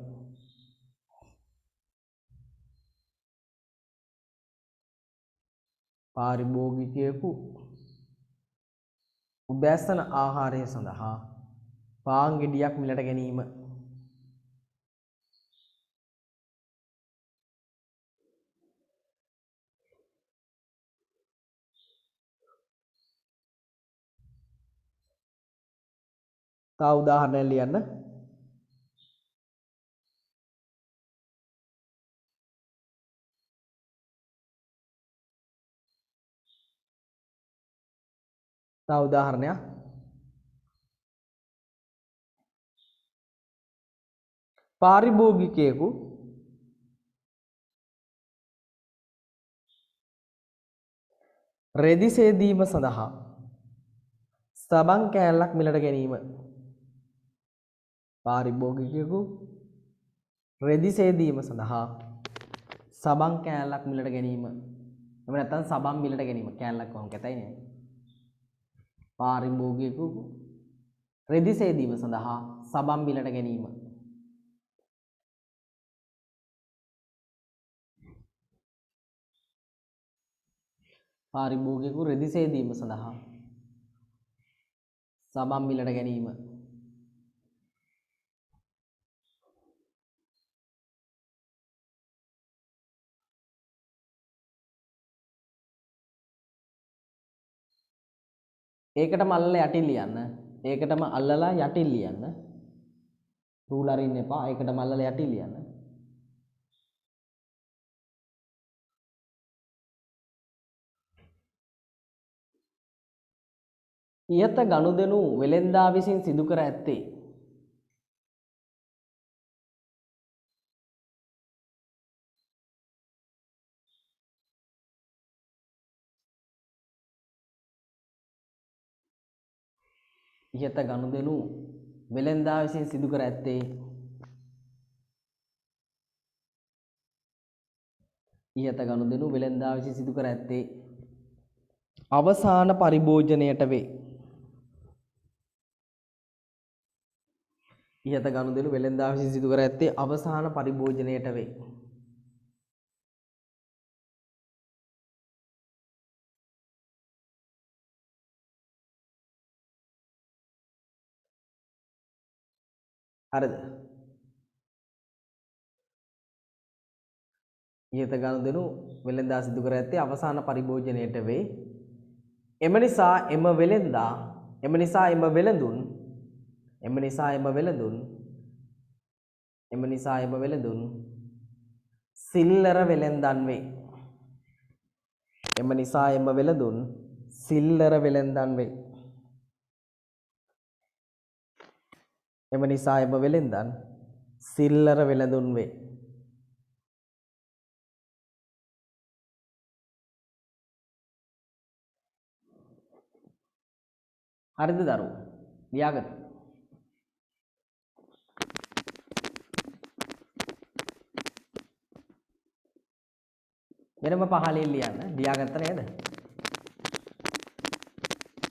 පාරිභෝගිකයෙකු උදෑසන ආහාරය සඳහා පාන් ගෙඩියක් මිලට ගැනීම තව උදාහරණයක් ලියන්න තව උදාහරණයක් පාරිභෝගිකයෙකු රෙදි සේදීම සඳහා සබන් කෑල්ලක් මිලට ගැනීම පාරිභෝගිකයෙකු රෙදි සේදීම සඳහා සබන් කෑල්ලක් මිලට ගැනීම එහෙම නැත්නම් සබන් මිලට ගැනීම කෑල්ලක් වම් කැතයිනේ පාරිභෝගිකයෙකු රෙදි සේදීම සඳහා සබන් මිලට ගැනීම පාරිභෝගිකයෙකු රෙදි සේදීම සඳහා සබන් මිලට ගැනීම ඒකටම අල්ලලා යටින් ලියන්න ඒකටම අල්ලලා යටින් ලියන්න රූල් අරින්න එපා ඒකටම අල්ලලා යටින් ලියන්න ඉහත ගනුදෙනු වෙළෙන්දා විසින් සිදු කර ඇත්තේ ඉහත ගනුදෙනු වෙළෙන්දා විසින් සිදු කර ඇත්තේ ඉහත ගනුදෙනු වෙළෙන්දා විසින් සිදු කර ඇත්තේ අවසාන පරිභෝජනයට වේ ඉහත ගනුදෙනු වෙළෙන්දා විසින් සිදු කර ඇත්තේ අවසාන පරිභෝජනයට වේ හරිද ඉහත ගනුදෙනු වෙළෙන්දා සිදු කර ඇත්තේ අවසාන පරිභෝජනයට වේ එම නිසා එම වෙළෙන්දා එම නිසා එම වෙළඳුන් එම නිසා එම වෙළඳුන් එම නිසා එම වෙළඳුන් සිල්ලර වෙළෙන්දන් වේ එම නිසා එම වෙළඳුන් සිල්ලර වෙළෙන්දන් වේ එම නිසා එම වෙළෙන්දන් සිල්ලර වෙළඳුන් වේ හරිද දරුවෝ ලියාගන්න වෙනම පහලින් ලියන්න ලියාගත්ත නේද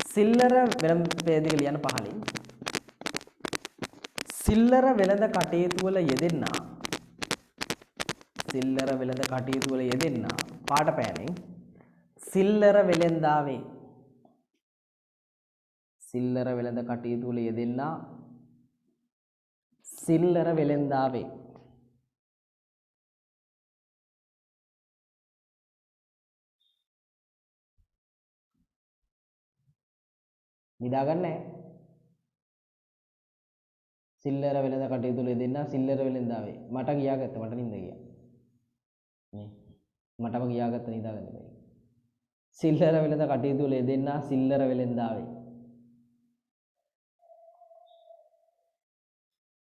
සිල්ලර වෙනම පේදික ලියන්න පහලින් සිල්ලර වෙළඳ කටයුතු වල යෙදෙන්නා සිල්ලර වෙළඳ කටයුතු වල යෙදෙන්නා පාට පෑනෙන් සිල්ලර වෙළෙන්දාවේ සිල්ලර වෙළඳ කටයුතු වල යෙදෙන්නා සිල්ලර වෙළෙන්දාවේ නිදාගන්නේ සිල්ලර වෙළඳ කටයුතු වල යෙදෙන්නා සිල්ලර වෙළෙන්දාවේ මට ගියාගත්ත මට නින්ද ගියා නේ මටම ගියාගත්ත නිදාගන්න බෑ සිල්ලර වෙළඳ කටයුතු වල යෙදෙන්නා සිල්ලර වෙළෙන්දාවේ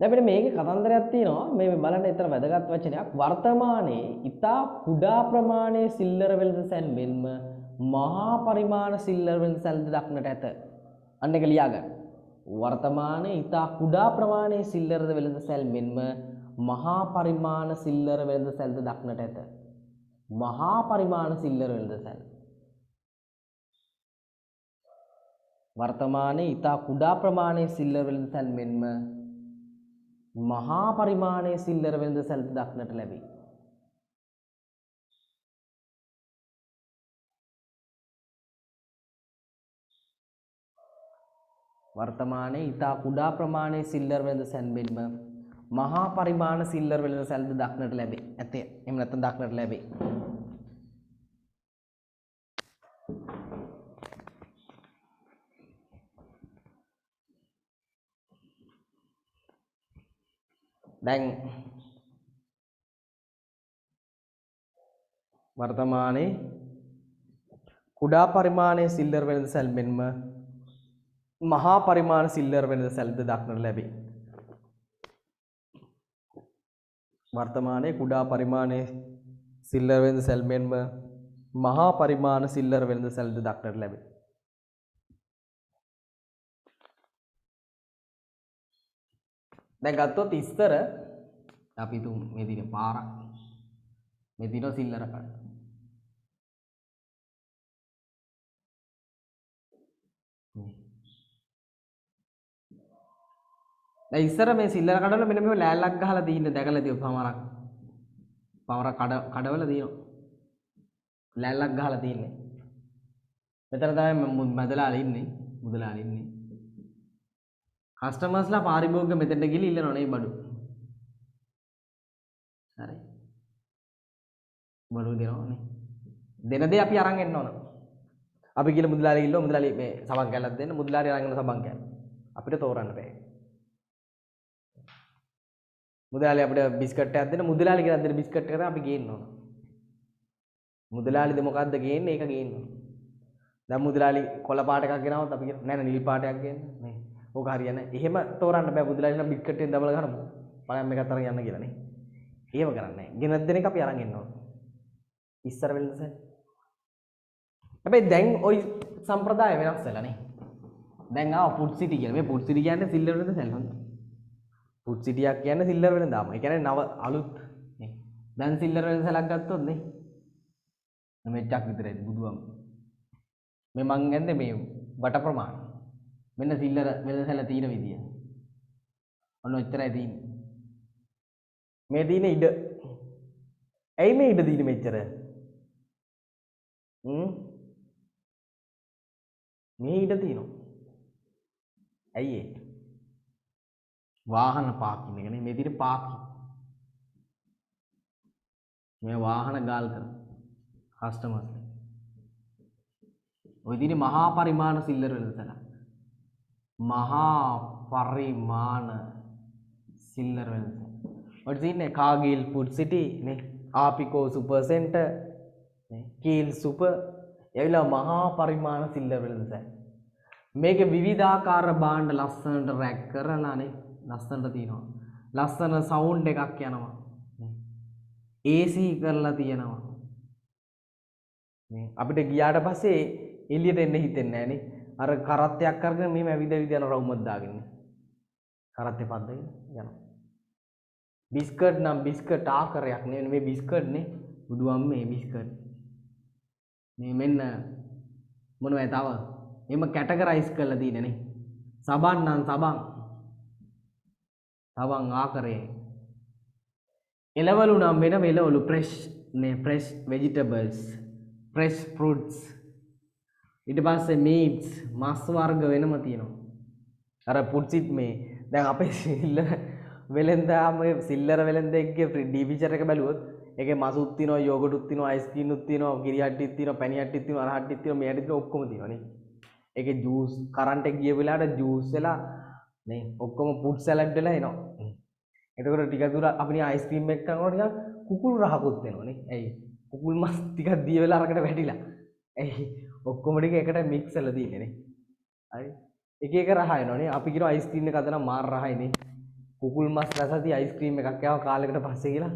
දැන් මෙන්න මේකේ කතන්දරයක් තියෙනවා. මේ බලන්න ඊතර වැදගත් වචනයක්. වර්තමානයේ ඊතා කුඩා ප්‍රමාණයේ සිල්ලර වෙළඳසැල් මෙන්ම මහා පරිමාණ සිල්ලර වෙළඳසැල්ද දක්නට ඇත. අන්න එක ලියා ගන්න. වර්තමානයේ ඊතා කුඩා ප්‍රමාණයේ සිල්ලර වෙළඳසැල් මෙන්ම මහා පරිමාණ සිල්ලර වෙළඳසැල්ද දක්නට ඇත. මහා පරිමාණ සිල්ලර වෙළඳසැල්. වර්තමානයේ ඊතා කුඩා ප්‍රමාණයේ සිල්ලර වෙළඳසැල් මෙන්ම මහා පරිමාණයේ සිල්ලර වෙළඳසැල්ද දක්නට ලැබේ. වර්තමානයේ ඊතා කුඩා ප්‍රමාණයේ සිල්ලර වෙළඳසැල් මෙන්ම මහා පරිමාණ සිල්ලර වෙළඳසැල්ද දක්නට ලැබේ. ඇතේ. එහෙම නැත්නම් දක්නට ලැබේ. දැන් වර්තමානයේ කුඩා පරිමාණයේ සිල්ලර වෙළඳසැල් මෙන්ම මහා පරිමාණ සිල්ලර වෙළඳසැල්ද දක්නට ලැබේ. වර්තමානයේ කුඩා පරිමාණයේ සිල්ලර වෙළඳසැල් මෙන්ම මහා පරිමාණ සිල්ලර වෙළඳසැල්ද දක්නට ලැබේ. දැන් ගත්තොත් ඉස්තර අපි තුමු මේ දින පාරක් මේ දින සිල්ලර කඩ. දැන් ඉස්සර මේ සිල්ලර කඩවල මෙන්න මේ ලෑල්ලක් ගහලා තියෙන දැකලා තියෙනවා පවරක් කඩවල තියෙනවා. ලෑල්ලක් ගහලා තියෙන්නේ. මෙතන තමයි මදලාලා ඉන්නේ මුදලාලා ඉන්නේ. කස්ටමර්ස්ලා පාරිභෝගික මෙතෙන්ට ගිහලා ඉල්ලනවා නේ බඩු. හරි. බඩු දෙනවා නේ. දෙන දේ අපි අරන් එන්න ඕන. අපි කියලා මුදලාලි ඉල්ලුවා මුදලාලි මේ සබන් කැල්ලක් දෙන්න මුදලාලි අරන් එන සබන් කැල්ල. අපිට තෝරන්න බෑ. මුදලාලි අපිට බිස්කට් එකක් දෙන්න මුදලාලි කියලා දෙන බිස්කට් එකට අපි ගේන්න ඕන. මුදලාලිද මොකද්ද ගේන්නේ ඒක ගේන්න ඕන. දැන් මුදලාලි කොළ පාට එකක් ගෙනාවොත් අපි කියන නෑ නෑ නිල් පාටයක් ගේන්න නේ. ඕක හරියන්නේ නැහැ. එහෙම තෝරන්න බෑ බුදුලාලි නම් බිස්කට් එකෙන් දබල ගහනමු. බලන්න මේකත් අරන් යන්න කියලා නේ. එහෙම කරන්නේ නැහැ. ගෙනත් දෙන එක අපි අරන් එන්න ඕන. ඉස්සර වෙලඳසැල්. හැබැයි දැන් ওই සම්ප්‍රදාය වෙනස් වෙලා නේ. දැන් ආව ෆුඩ් සිටි කියලා. මේ ෆුඩ් සිටි කියන්නේ සිල්ලර වෙලඳසැල් හොඳ. ෆුඩ් සිටියක් කියන්නේ සිල්ලර වෙලඳාම. ඒ කියන්නේ නව අලුත් නේ. දැන් සිල්ලර වෙලඳසැලක් ගත්තොත් නේ. මෙච්චක් විතරයි බුදුවම. මේ මං ගන්නේ මේ වට ප්‍රමාණය. මෙන්න සිල්ලර වෙළඳසැල තියෙන විදිය. ඔන්න ඔච්චරයි තියෙන්නේ. මේ තියෙන ඉඩ. ඇයි මේ ඉඩ තියෙන්නේ මෙච්චර? මේ ඉඩ තියෙනවා. ඇයි ඒ? වාහන පාකින් එකනේ මේ තියෙන පාකින්. මේ වාහන ගාල් කරන කස්ටමර්ස්. ඔය තියෙන මහා පරිමාණ සිල්ලර වෙළඳසැල. මහා පරිමාණ සිල්ලර වෙළඳසැල. ඔය තියෙන්නේ කාගිල් ෆුඩ් සිටි නේ ආපිකෝ සුපර් සෙන්ටර් නේ කීල් සුපර් එවිලා මහා පරිමාණ සිල්ලර වෙළඳසැල. මේකේ විවිධාකාර භාණ්ඩ ලස්සනට රැක් කරලා නේ ලස්සනට තියෙනවා. ලස්සන සවුන්ඩ් එකක් යනවා. AC කරලා තියෙනවා. නේ අපිට ගියාට පස්සේ එළියට එන්න හිතෙන්නේ නැහැ නේ. අර කරත්තයක් අරගෙන මෙහෙම ඇවිද යන රවුමක් දාගෙන කරත්තේ පද්දගෙන යනවා. බිස්කට් නම් බිස්කට් ආකාරයක් නෙවෙයි මේ බිස්කට් නේ බුදුන් මේ බිස්කට් මේ මෙන්න මොනවද තව එම කැටගරයිස් කරලා තියෙන්නේ නේ. සබන් නම් සබන් ආකාරයේ එළවලු නම් වෙන එළවලු fresh නේ fresh vegetables fresh fruits ඊට පස්සේ meats මාස් වර්ග වෙනම තියෙනවා. අර පුඩ්සිට් මේ දැන් අපේ සිල්ලර වෙලෙන්දාම සිල්ලර වෙලෙන්දෙක්ගේ ඩී ෆීචර් එක බැලුවොත් ඒකේ මසුත් තියෙනවා යෝගට්ුත් තියෙනවා අයිස්ක්‍රීම් උත් තියෙනවා කිරි හට්ටිත් තියෙනවා පැණි හට්ටිත් තියෙනවා අර හට්ටිත් තියෙනවා මේ හට්ටිත් තියෙනවා ඔක්කොම තියෙනවා නේ. ඒකේ ජූස් කරන්ට් එක ගිය වෙලාවට ජූස් වෙලා නේ ඔක්කොම ෆුඩ් සලාඩ් වෙලා එනවා. එතකොට ටික දුර අපි අයිස්ක්‍රීම් එක කරනකොට නිකන් කුකුල් රහකුත් වෙනවා නේ. ඇයි? කුකුල් මස් ටිකක් දිය වෙලා අරකට වැටිලා. ඇයි? ඔක්කොම ටික එකට මික්ස් වෙලා තියෙන්නේ නේ. හරි. එක එක රහ එනවා නේ. අපි කියනවා අයිස්ක්‍රීම් එක අදනම් මාර රහයි නේ. කුකුල් මස් රසති අයිස්ක්‍රීම් එකක් කෑවා කාලෙකට පස්සේ කියලා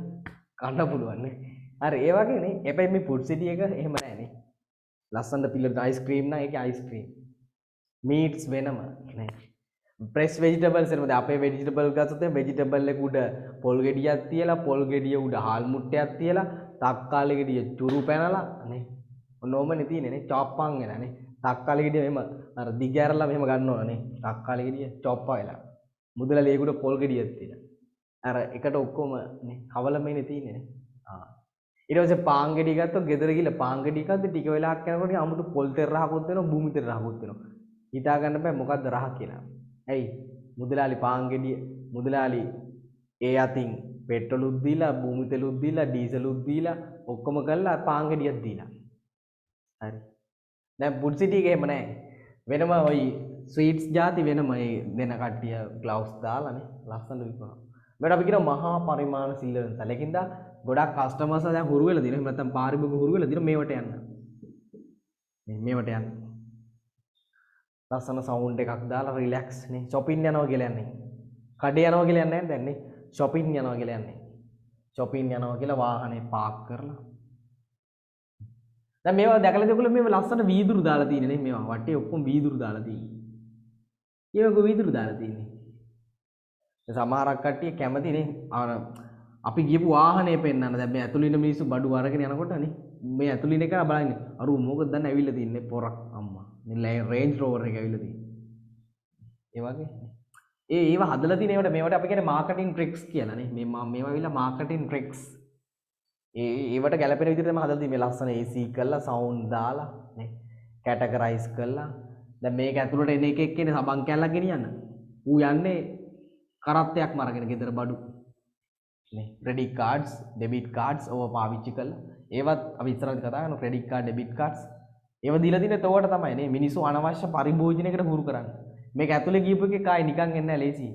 කන්න පුළුවන් නේ. හරි ඒ වගේ නේ. හැබැයි මේ ෆුඩ් සිටි එක එහෙම නැහැ නේ. ලස්සනට පිළිවෙලට අයිස්ක්‍රීම් නම් ඒකේ අයිස්ක්‍රීම්. මීට්ස් වෙනම නේ. ප්‍රෙස් වෙජිටබල්ස් එනවාද අපේ වෙජිටබල් ගත්තොත් වෙජිටබල් එක උඩ පොල් ගෙඩියක් තියලා පොල් ගෙඩිය උඩ හාල් මුට්ටයක් තියලා තක්කාලි ගෙඩිය චුරු පැනලා නේ. ඔන්නෝමනේ තියෙන්නේ නේ. චොප්පන් වෙලා නේ. තක්කාලි ගෙඩිය මෙහෙම අර දිගෑරලා මෙහෙම ගන්න ඕන නේ. තක්කාලි ගෙඩිය චොප්පා වෙලා. මුදලාලි ඒකට පොල් ගෙඩියක් තියලා. අර එකට ඔක්කොම නේ කවලමනේ තියෙන්නේ නේ. ඊට පස්සේ පාන් ගෙඩිය ගත්තොත් ගෙදර ගිහලා පාන් ගෙඩිය ගත්තොත් ටික වෙලාවක් යනකොට 아무තු පොල් තෙල් රහකුත් වෙනවා භූමි තෙල් රහකුත් වෙනවා. හිතා ගන්න බෑ මොකද්ද රහ කියලා. ඇයි මුදලාලි පාන් ගෙඩිය මුදලාලි ඒ අතින් පෙට්‍රලුත් දීලා භූමි තෙලුත් දීලා ඩීසලුත් දීලා ඔක්කොම කරලා පාන් ගෙඩියක් දීලා. හරි. දැන් ෆුඩ් සිටි එකේ එහෙම නැහැ. වෙනම ওই ස්වීට්ස් ಜಾති වෙනම ඒ දෙන කට්ටිය ග්ලව්ස් දාලානේ ලස්සන විකුණනවා. මේකට අපි කියන මහා පරිමාණ සිල්ලරන්සල්. ඒකින්ද ගොඩක් කස්ටමර්ස් දැන් හුරු වෙලා දිනවා. එහෙම නැත්නම් පාරිභෝගික හුරු වෙලා දිනවා මේවට යන්න. මේවට යන්න. ලස්සන සවුන්ඩ් එකක් දාලා රිලැක්ස් නේ. shopping යනවා කියලා යන්නේ. කඩේ යනවා කියලා යන්නේ නැහැ දැන් නේ. shopping යනවා කියලා යන්නේ. shopping යනවා කියලා වාහනේ පාක් කරලා. දැන් මේවා දැකලා දෙකල මේව ලස්සන වීදුරු දාලා තියෙන්නේ නේ. මේවා වටේ ඔක්කොම වීදුරු දාලා තියෙන්නේ. ඒවක වීදුරු දාලා තියෙන්නේ. සමහරක් කට්ටිය කැමති නේ අපි ගියපු වාහනේ පෙන්නන්න. දැන් මේ ඇතුළේ ඉන්න මිනිස්සු බඩු අරගෙන යනකොට නේ මේ ඇතුළේ ඉන්න එක බලන්නේ. අර මොකද දැන් ඇවිල්ලා තින්නේ පොරක් අම්මා. මේ රේන්ජ් රෝවර් එක ඇවිල්ලා තියෙන්නේ. ඒ වගේ. ඒව හදලා තියෙන ඒවට මේවට අපි කියන්නේ මාකටිං ට්‍රික්ස් කියලා නේ. මේවා ඇවිල්ලා මාකටිං ට්‍රික්ස්. ඒවට ගැලපෙන විදිහට තමයි හදලා තියෙන්නේ. මේ ලස්සන AC කරලා සවුන්ඩ් දාලා නේ. කැටගරයිස් කරලා. දැන් මේක ඇතුළට එන එක එක්කනේ සබන් කැල්ලක් ගෙනියන්න. ඌ යන්නේ කරත්තයක්ම අරගෙන ගෙදර බඩු. නේ. ක්‍රෙඩිට් කාඩ්ස්, ඩෙබිට් කාඩ්ස් ඕවා පාවිච්චි කරලා. ඒවත් අපි ඉස්සරහට කතා කරනවා ක්‍රෙඩිට් කාඩ්, ඩෙබිට් කාඩ්ස්. ඒව දීලා තියෙන්නේ තෝවට තමයි නේ. මිනිස්සු අනවශ්‍ය පරිභෝජනයකට හුරු කරන්නේ. මේක ඇතුලේ ගියපු එකේ කායි නිකන් එන්නේ නැහැ ලේසි.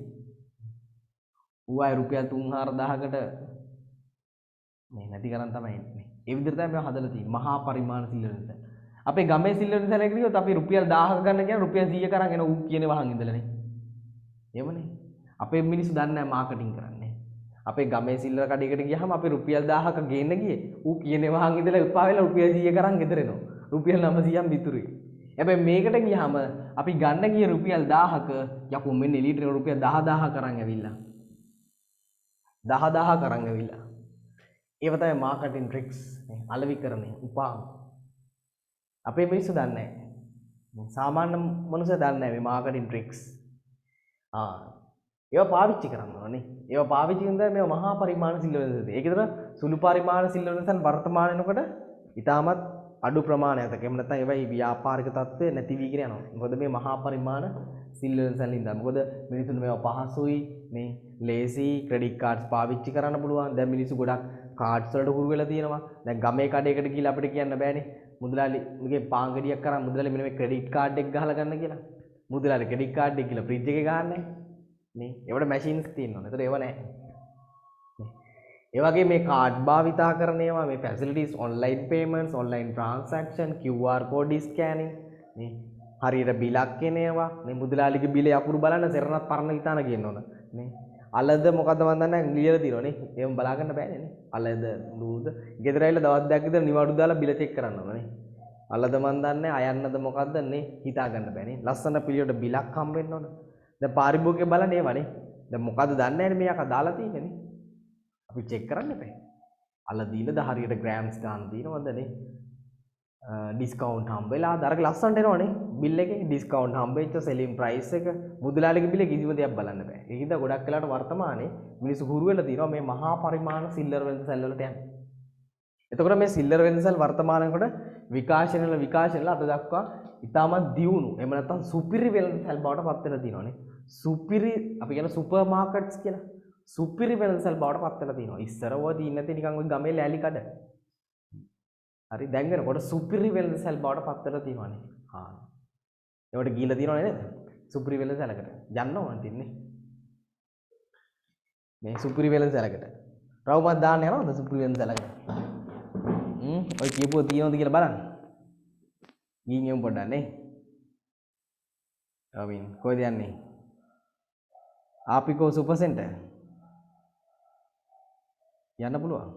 ඌ ආය රුපියල් 3-4000කට මේ නැති කරන් තමයි එන්නේ. ඒ විදිහට තමයි මේව හදලා තියෙන්නේ. මහා පරිමාණ සිල්ලරන්ස. අපේ ගමේ සිල්ලරන්ස හැලේ කිව්වොත් අපි රුපියල් 1000ක ගන්න කියන රුපියල් 100 කරන් එන ඌ කියන වහන් ඉඳලානේ. එහෙමනේ. අපේ මිනිස්සු දන්නේ නැහැ මාකටිං කරන්නේ. අපේ ගමේ සිල්ලර කඩේකට ගියහම අපි රුපියල් 1000ක ගේන්න ගියේ ඌ කියන වහන් ඉඳලා එපා වෙලා රුපියල් 100 කරන් ගෙදර එනවා. රුපියල් 900ක් මිතුරුයි. හැබැයි මේකට ගියාම අපි ගන්න ගිය රුපියල් 1000ක යකෝ මෙන්න එලීටර රුපියල් 10000 කරන් ඇවිල්ලා. 10000 කරන් ඇවිල්ලා. ඒව තමයි මාකටිං ට්‍රික්ස් නේ අලෙවිකරණේ උපාංග. අපේ මිනිස්සු දන්නේ නැහැ. සාමාන්‍ය මනුස්සය දන්නේ නැහැ මේ මාකටිං ට්‍රික්ස්. ඒවා පාවිච්චි කරන්න ඕනේ. ඒවා පාවිච්චි කරන දා මේ මහා පරිමාණ සිල්ලරන්සද. ඒකේතර සුළු පරිමාණ සිල්ලරන්සන් වර්තමාන වෙනකොට ඊටමත් අඩු ප්‍රමාණයක්. එහෙම නැත්නම් ඒවයි ව්‍යාපාරික තත්ත්වය නැති වීගෙන යනවා. මොකද මේ මහා පරිමාණ සිල්ලරන්සන් ඉඳන්. මොකද මිනිසුන් මේවා පහසුයි නේ. ලේසි ක්‍රෙඩිට් කාඩ්ස් පාවිච්චි කරන්න පුළුවන්. දැන් මිනිස්සු ගොඩක් කාඩ්ස් වලට හුරු වෙලා තියෙනවා. දැන් ගමේ කඩේකට ගිහලා අපිට කියන්න බෑනේ. මුදලාලි මගේ පාන් ගෙඩියක් කරන් මුදලාලි මෙන්න මේ ක්‍රෙඩිට් කාඩ් එක ගහලා ගන්න කියලා. මුදලාලි ක්‍රෙඩිට් කාඩ් එක කියලා ෆ්‍රිජ් එකේ ගහන්නේ නේ. ඒවට මැෂින්ස් තියෙනවා. ඒතර ඒව නැහැ. ඒ වගේ මේ කාඩ් භාවිතා කරන ඒවා මේ facilities online payments online transaction QR code scanning නේ හරියට බිලක් එන ඒවා මේ මුදලාලිගේ බිල යකුරු බලන්න සෙරණත් පරණ විතාන කියන්න ඕන නේ අලද මොකද්ද මන් දන්නේ නැහැ ලියලා තියෙනවා නේ ඒවම බලා ගන්න බෑනේ නේ අලද නූද ගෙදර ඇවිල්ලා දවස් දෙකක් විතර නිවාඩු දාලා බිල චෙක් කරන්න ඕන නේ අලද මන් දන්නේ අයන්නද මොකද්ද නේ හිතා ගන්න බෑනේ ලස්සන පිළිවෙලට බිලක් හම්බ වෙන්න ඕන දැන් පාරිභෝගිකය බලන්නේ ඒවනේ දැන් මොකද්ද දන්නේ නැහැ මේ යකා දාලා තියෙන්නේ නේ අපි චෙක් කරන්න එපා. අල දීලද හරියට ග්‍රෑම්ස් ගන්න දිනවද නේ? ඩිස්කවුන්ට් හම්බෙලා දරක ලස්සනට එනවනේ. බිල් එකේ ඩිස්කවුන්ට් හම්බෙච්ච සෙලින් ප්‍රයිස් එක මුදලාලිගේ බිලේ කිසිම දෙයක් බලන්න බෑ. ඒකින්ද ගොඩක් වෙලාවට වර්තමානයේ මිනිස්සු හුරු වෙලා තියෙනවා මේ මහා පරිමාණ සිල්ලර් වෙළඳසැල් වලට යන්න. එතකොට මේ සිල්ලර් වෙළඳසැල් වර්තමානයේකොට විකාශනවල අද දක්වා ඉතාමත් දියුණු එහෙම නැත්නම් සුපිරි වෙළඳසැල් බවට පත් වෙලා තියෙනවානේ. සුපිරි අපි කියන සුපර් මාකට්ස් කියලා. සුපිරි වෙළඳසැල් බවට පත් වෙලා තියෙනවා. ඉස්සර ඔය දින්නේ නැති නිකන් ඔය ගමේ ලෑලි කඩ. හරි දැන් වෙනකොට සුපිරි වෙළඳසැල් බවට පත් වෙලා තියෙනවානේ. ඒවට ගිහිල්ලා තියෙනව නේද? සුපිරි වෙළඳසැලකට. යන්න ඕන තින්නේ. මේ සුපිරි වෙළඳසැලකට. රවුමක් දාන්න යනවද සුපිරි වෙළඳසැලකට? ඔය කියපුව තියෙනවද කියලා බලන්න. ගිහින් යමු පොඩ්ඩක් නේ. ආවින් කොහෙද යන්නේ? ආපිකෝ සුපර් සෙන්ටර් යන්න පුළුවන්.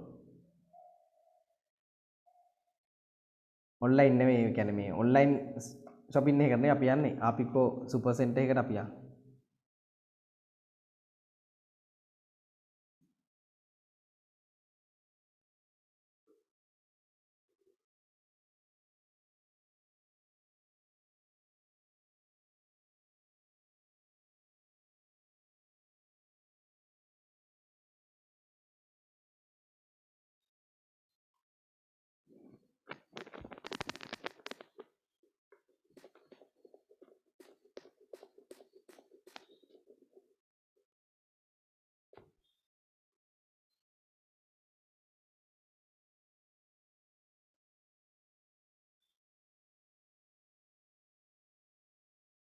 ඔන්ලයින් නෙමෙයි, ඒ කියන්නේ මේ ඔන්ලයින් shopping එකකට නේ අපි යන්නේ. ආපිකෝ සුපර් සෙන්ටර් එකට අපි යන්නේ.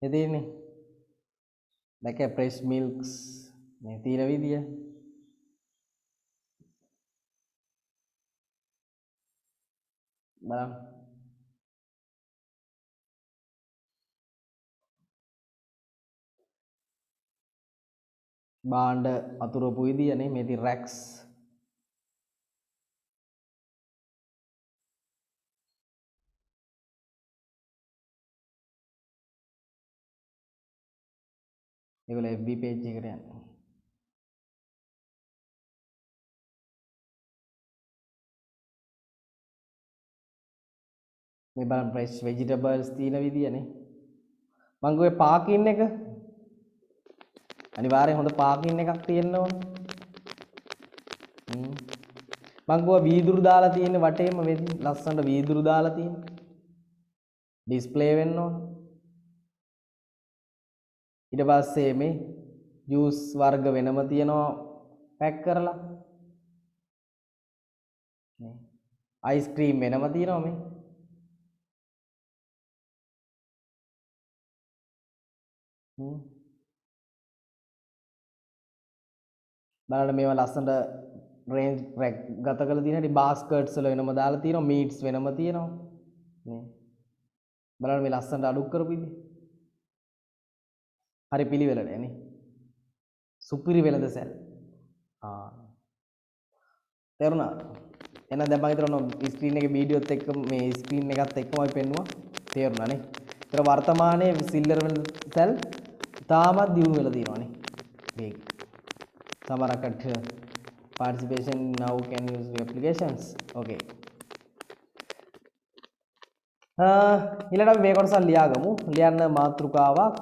මේ තියෙන්නේ දැක fresh milks මේ තියෙන විදිය. බලන්න. බාණ්ඩ අතුරපු විදියනේ මේ තියෙන racks. ඒගොල්ලෝ FB page එකට යන්නේ. මේ බලන්න fresh vegetables තියෙන විදියනේ. මං ගොයේ පාකින් එක අනිවාර්යෙන් හොඳ පාකින් එකක් තියෙන්න ඕන. මං ගොවා වීදුරු දාලා තියෙන වටේම මේ ලස්සනට වීදුරු දාලා තියෙන. ඩිස්ප්ලේ වෙන්න ඕන. ඊට පස්සේ මේ ජූස් වර්ග වෙනම තියෙනවා පැක් කරලා. මේ අයිස්ක්‍රීම් වෙනම තියෙනවා මේ. බලන්න මේවා ලස්සනට රේන්ජ් රැක් ගත කරලා තියෙන හැටි බාස්කට්ස් වල වෙනම දාලා තියෙනවා මීට්ස් වෙනම තියෙනවා මේ බලන්න මේ ලස්සනට අඩු කරපු ඉතින් හරි පිළිවෙලට නේ සුපිරි වෙලද සැල් තේරුණා එහෙනම් දැන් මම හිතනවා ස්ක්‍රීන් එකේ වීඩියෝත් එක්ක මේ ස්ක්‍රීන් එකත් එක්කමයි පෙන්නුවා තේරුණා නේ ඒතර වර්තමානයේ සිල්ලර් වෙල සැල් තාමත් දියුණු වෙලා තියෙනවා නේ මේක සමහරකට participation now can use the applications okay ඊළඟට අපි මේ කොටස ලියාගමු ලියන්න මාතෘකාවක්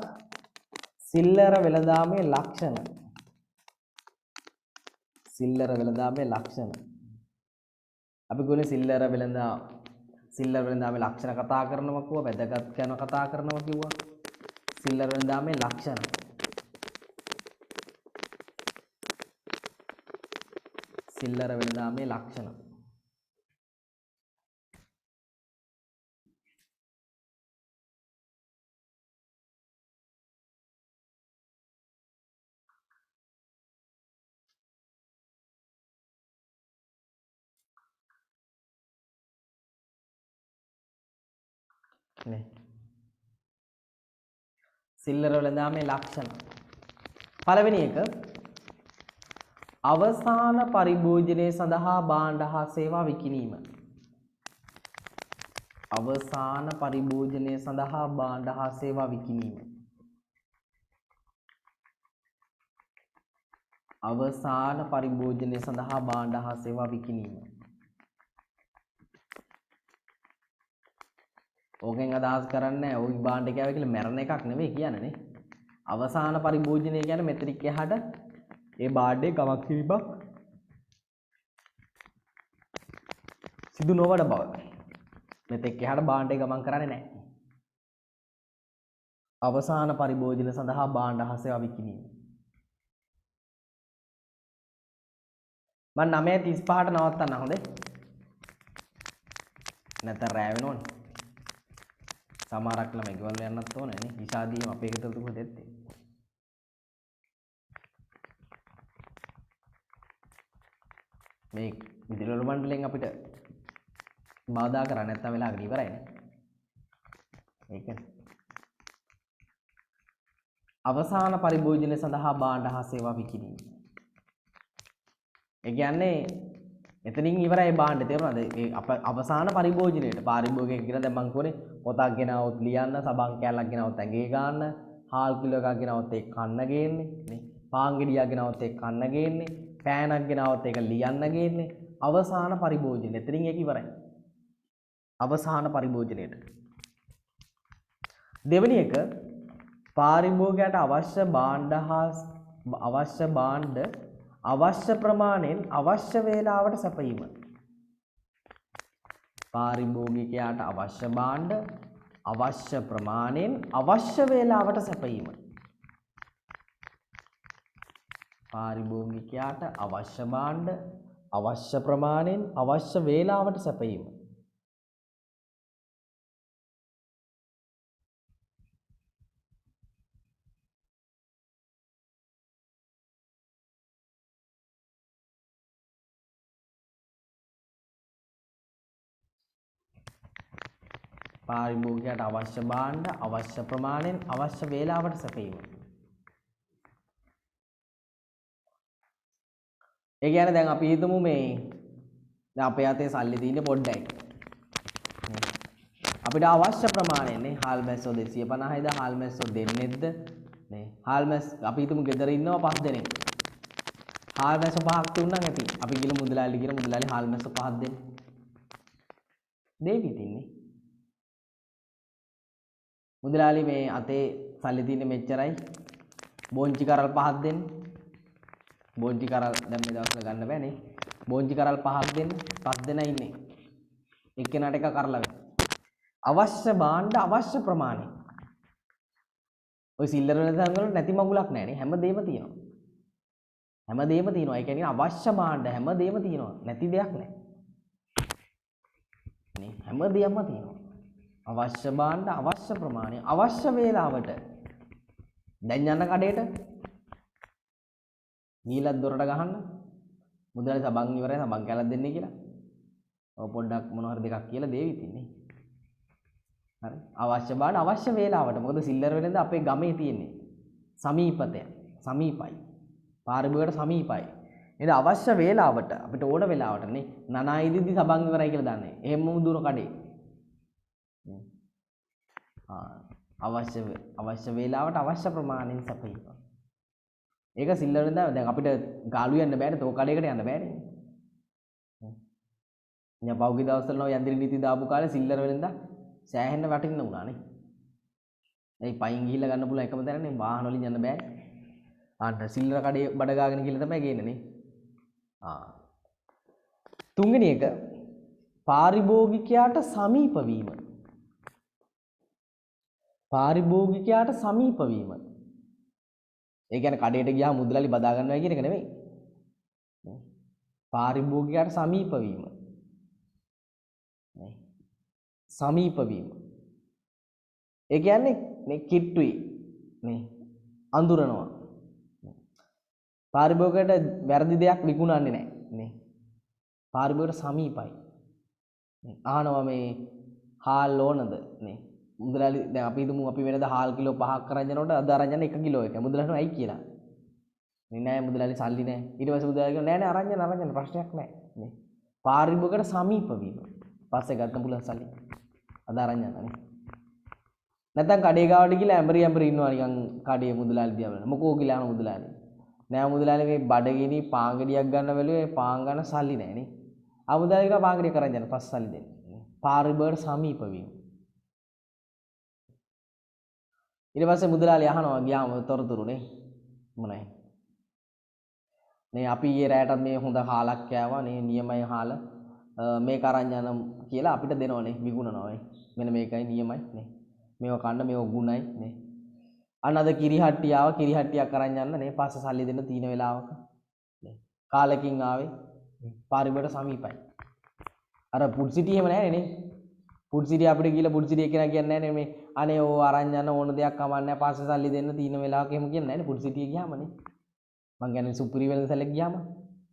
සිල්ලර වෙළඳාමේ ලක්ෂණ සිල්ලර වෙළඳාමේ ලක්ෂණ අපි ගොනේ සිල්ලර වෙළඳාමේ ලක්ෂණ කතා කරනවා කිව්වා වැදගත් කරන කතා කරනවා කිව්වා සිල්ලර වෙළඳාමේ ලක්ෂණ සිල්ලර වෙළඳාමේ ලක්ෂණ නේ සිල්ලර වෙළඳාමේ ලක්ෂණ පළවෙනි එක අවසාන පරිභෝජනය සඳහා භාණ්ඩ හා සේවා විකිණීම අවසාන පරිභෝජනය සඳහා භාණ්ඩ හා සේවා විකිණීම අවසාන පරිභෝජනය සඳහා භාණ්ඩ හා සේවා විකිණීම ඕකෙන් අදහස් කරන්නේ ඔය භාණ්ඩ කෑවා කියලා මැරෙන එකක් නෙවෙයි කියන්නේ නේ අවසාන පරිභෝජනය කියන්නේ මෙතනික් එහාට ඒ බාඩේ ගමක් කිරිබක් සිදු නොවන බව. මෙතෙක් එහාට බාණ්ඩේ ගමන් කරන්නේ නැහැ. අවසාන පරිභෝජන සඳහා බාණ්ඩ හා සේවා විකිණීම. මම 9:35ට නවත්තන්න හොඳේ. නැත්නම් රෑ වෙනවනේ. සමහරක් ළමයි ගෙවල් යන්නත් ඕනේ නේ. විසාදීම අපේ ගෙදර දුක දෙත්තේ. මේ විදුලි මණ්ඩලයෙන් අපිට බාධා කරා නැත්නම් වෙලාවකට ඉවරයිනේ. ඒකනේ. අවසාන පරිභෝජනය සඳහා භාණ්ඩ හා සේවා විකිණීම. ඒ කියන්නේ එතනින් ඉවරයි භාණ්ඩ තේරුණාද? ඒ අවසාන පරිභෝජනයේට පාරිභෝගිකය කියන දැන් මං කියවනේ පොතක් ගෙනවොත් ලියන්න, සබන් කෑල්ලක් ගෙනවොත් ඇඟේ ගන්න, හාල් කිලෝ එකක් ගෙනවොත් ඒක කන්න ගේන්නේ නේ. පාන් ගෙඩියක් ගෙනවොත් ඒක කන්න ගේන්නේ, පෑනක් ගෙනවොත් ඒක ලියන්න ගේන්නේ. අවසාන පරිභෝජනය. එතනින් ඒක ඉවරයි. අවසාන පරිභෝජනයේට. දෙවෙනි එක පාරිභෝගයට අවශ්‍ය භාණ්ඩ අවශ්‍ය ප්‍රමාණයෙන් අවශ්‍ය වේලාවට සැපයීම. පාරිභෝගිකයාට අවශ්‍ය භාණ්ඩ අවශ්‍ය ප්‍රමාණයෙන් අවශ්‍ය වේලාවට සැපයීම. පාරිභෝගිකයාට අවශ්‍ය භාණ්ඩ අවශ්‍ය ප්‍රමාණයෙන් අවශ්‍ය වේලාවට සැපයීම. පාරිභෝගිකයාට අවශ්‍ය භාණ්ඩ අවශ්‍ය ප්‍රමාණයෙන් අවශ්‍ය වේලාවට සැපයීම. ඒ කියන්නේ දැන් අපි හිතමු මේ දැන් අපේ අතේ සල්ලි තියෙන්නේ පොඩ්ඩයි. අපිට අවශ්‍ය ප්‍රමාණයනේ හාල් මැස්සෝ 250යිද හාල් මැස්සෝ දෙන්නෙක්ද නේ. හාල් මැස් අපි හිතමු ගෙදර ඉන්නවා 5 දෙනෙක්. හාල් මැස්සෝ 5ක් තුන්නම් ඇති. අපි ගිහලා මුදලාලි කියන මුදලාලි හාල් මැස්සෝ 5ක් දෙන්න. දෙවි තින්නේ. මුදලාලි මේ අතේ සල්ලි තියෙන්නේ මෙච්චරයි. බෝංචි කරල් 5ක් දෙන්න. බෝංචි කරල් දැන් මේ දවස්වල ගන්න බෑනේ. බෝංචි කරල් 5ක් දෙන්න. 5 දෙනා ඉන්නේ. එක්කෙනාට එක කරලා වෙන්න. අවශ්‍ය භාණ්ඩ අවශ්‍ය ප්‍රමාණය. ඔය සිල්ලර වෙනදන් වල නැති මගුලක් නැහැ නේ. හැමදේම තියෙනවා. හැමදේම තියෙනවා. ඒ කියන්නේ අවශ්‍ය භාණ්ඩ හැමදේම තියෙනවා. නැති දෙයක් නැහැ. නේ හැමදේම තියෙනවා. අවශ්‍ය භාණ්ඩ අවශ්‍ය ප්‍රමාණය අවශ්‍ය වේලාවට. දැන් යන්න කඩේට. ගිහලා දොරට ගහන්න. මුදලාලි සබන් ඉවරයි සබන් කැලක් දෙන්නේ කියලා. ඔය පොඩ්ඩක් මොනවා හරි දෙකක් කියලා දේවි තින්නේ. හරි. අවශ්‍ය භාණ්ඩ අවශ්‍ය වේලාවට. මොකද සිල්ලර වෙලෙන්ද අපේ ගමේ තියෙන්නේ. සමීපතය. සමීපයි. පාරිභෝගයට සමීපයි. නේද අවශ්‍ය වේලාවට අපිට ඕන වෙලාවට නේ නනා ඉදින්දි සබන් ඉවරයි කියලා දන්නේ. එහෙම දුර කඩේ. අවශ්‍ය වේලාවට අවශ්‍ය ප්‍රමාණයෙන් සපයීම. ඒක සිල්ලර වෙලෙන්ද දැන් අපිට ගාලු යන්න බෑනේ. තෝ කඩේකට යන්න බෑනේ. දැන් පෞගි දවස්වල නෝ යන්ත්‍ර නීති දාපු කාලේ සිල්ලර වෙලෙන්ද සෑහෙන්න වටින්න උනානේ. ඒ පයින් ගිහිල්ලා ගන්න පුළුවන් එකම තැනනේ වාහන වලින් යන්න බෑ. අන්න සිල්ලර කඩේ බඩ ගාගෙන ගිහලා තමයි ගේන්නේ නේ. තුන්වෙනි එක පාරිභෝගිකයාට සමීප වීම. පාරිභෝගිකයාට සමීප වීම. ඒ කියන්නේ කඩේට ගියාම මුදලාලි බදා ගන්නවා කියන එක නෙමෙයි. පාරිභෝගිකයාට සමීප වීම. සමීප වීම. ඒ කියන්නේ මේ කිට්ටුයි නේ අඳුරනවා. පාරිභෝගිකයට වැරදි දෙයක් විකුණන්නේ නැහැ නේ. පාරිභෝගිකයට සමීපයි. අහනවා මේ හාල් ඕනද නේ. මුදලාලි දැන් අපි හිතමු අපි වෙනද හාල් කිලෝ 5ක් කරන් යනකොට අද අරන් යන 1 කිලෝ එක. මුදලාලි නෝ ඇයි කියලා. මේ නෑ මුදලාලි සල්ලි නෑ. ඊට පස්සේ මුදලාලි කියනවා නෑ නෑ අරන් යන ප්‍රශ්නයක් නෑ නේ. පාරිභෝගිකයට සමීප වීම. පස්සේ ගන්න පුළුවන් සල්ලි. අද අරන් යනනේ. නැත්නම් කඩේ ගාවට ගිහලා ඇඹරි ඉන්නවා නිකන් කඩේ මුදලාලි දිහා බලන. මොකෝ කියලා අහන මුදලාලි. නෑ මුදලාලි මේ බඩගිනි පාන් ගෙඩියක් ගන්න බැලුවේ පාන් ගන්න සල්ලි නෑ නේ. ආ මුදලාලි කියලා පාන් ගෙඩිය කරන් යන පස්සේ සල්ලි දෙන්න. පාරිභෝගිකයට සමීප වීම. ඊට පස්සේ මුදලාලි අහනවා ගියාම තොරතුරු නේ මොනයි නේ අපි ඊයේ රැටත් මේ හොඳ හාලක් කෑවා නේ නියමයි හාල මේක අරන් යන කියලා අපිට දෙනවනේ විගුණනවා නේ මෙන්න මේකයි නියමයි නේ මේව කන්න මේව ගුණයි නේ අන්න අද කිරිහට්ටිය ආව කිරිහට්ටියක් අරන් යන්න නේ පස්සේ සල්ලි දෙන්න තීන වෙලාවක නේ කාලෙකින් ආවේ පාරිභෝගිකයට සමීපයි අර පුඩ් සිටි එහෙම නැහැ නේ පුඩ් සිටි අපිට ගිහලා පුඩ් සිටි එකනා කියන්නේ නැහැ නේ මේ අනේ ඕ අරන් යන ඕන දෙයක් කමන්නේ නැහැ පස්සේ සල්ලි දෙන්න තීන වෙලාවක එහෙම කියන්නේ නැහැ නේ පුඩ් සිටිය ගියාම නේ මං කියන්නේ සුපිරි වෙළඳසැලේ ගියාම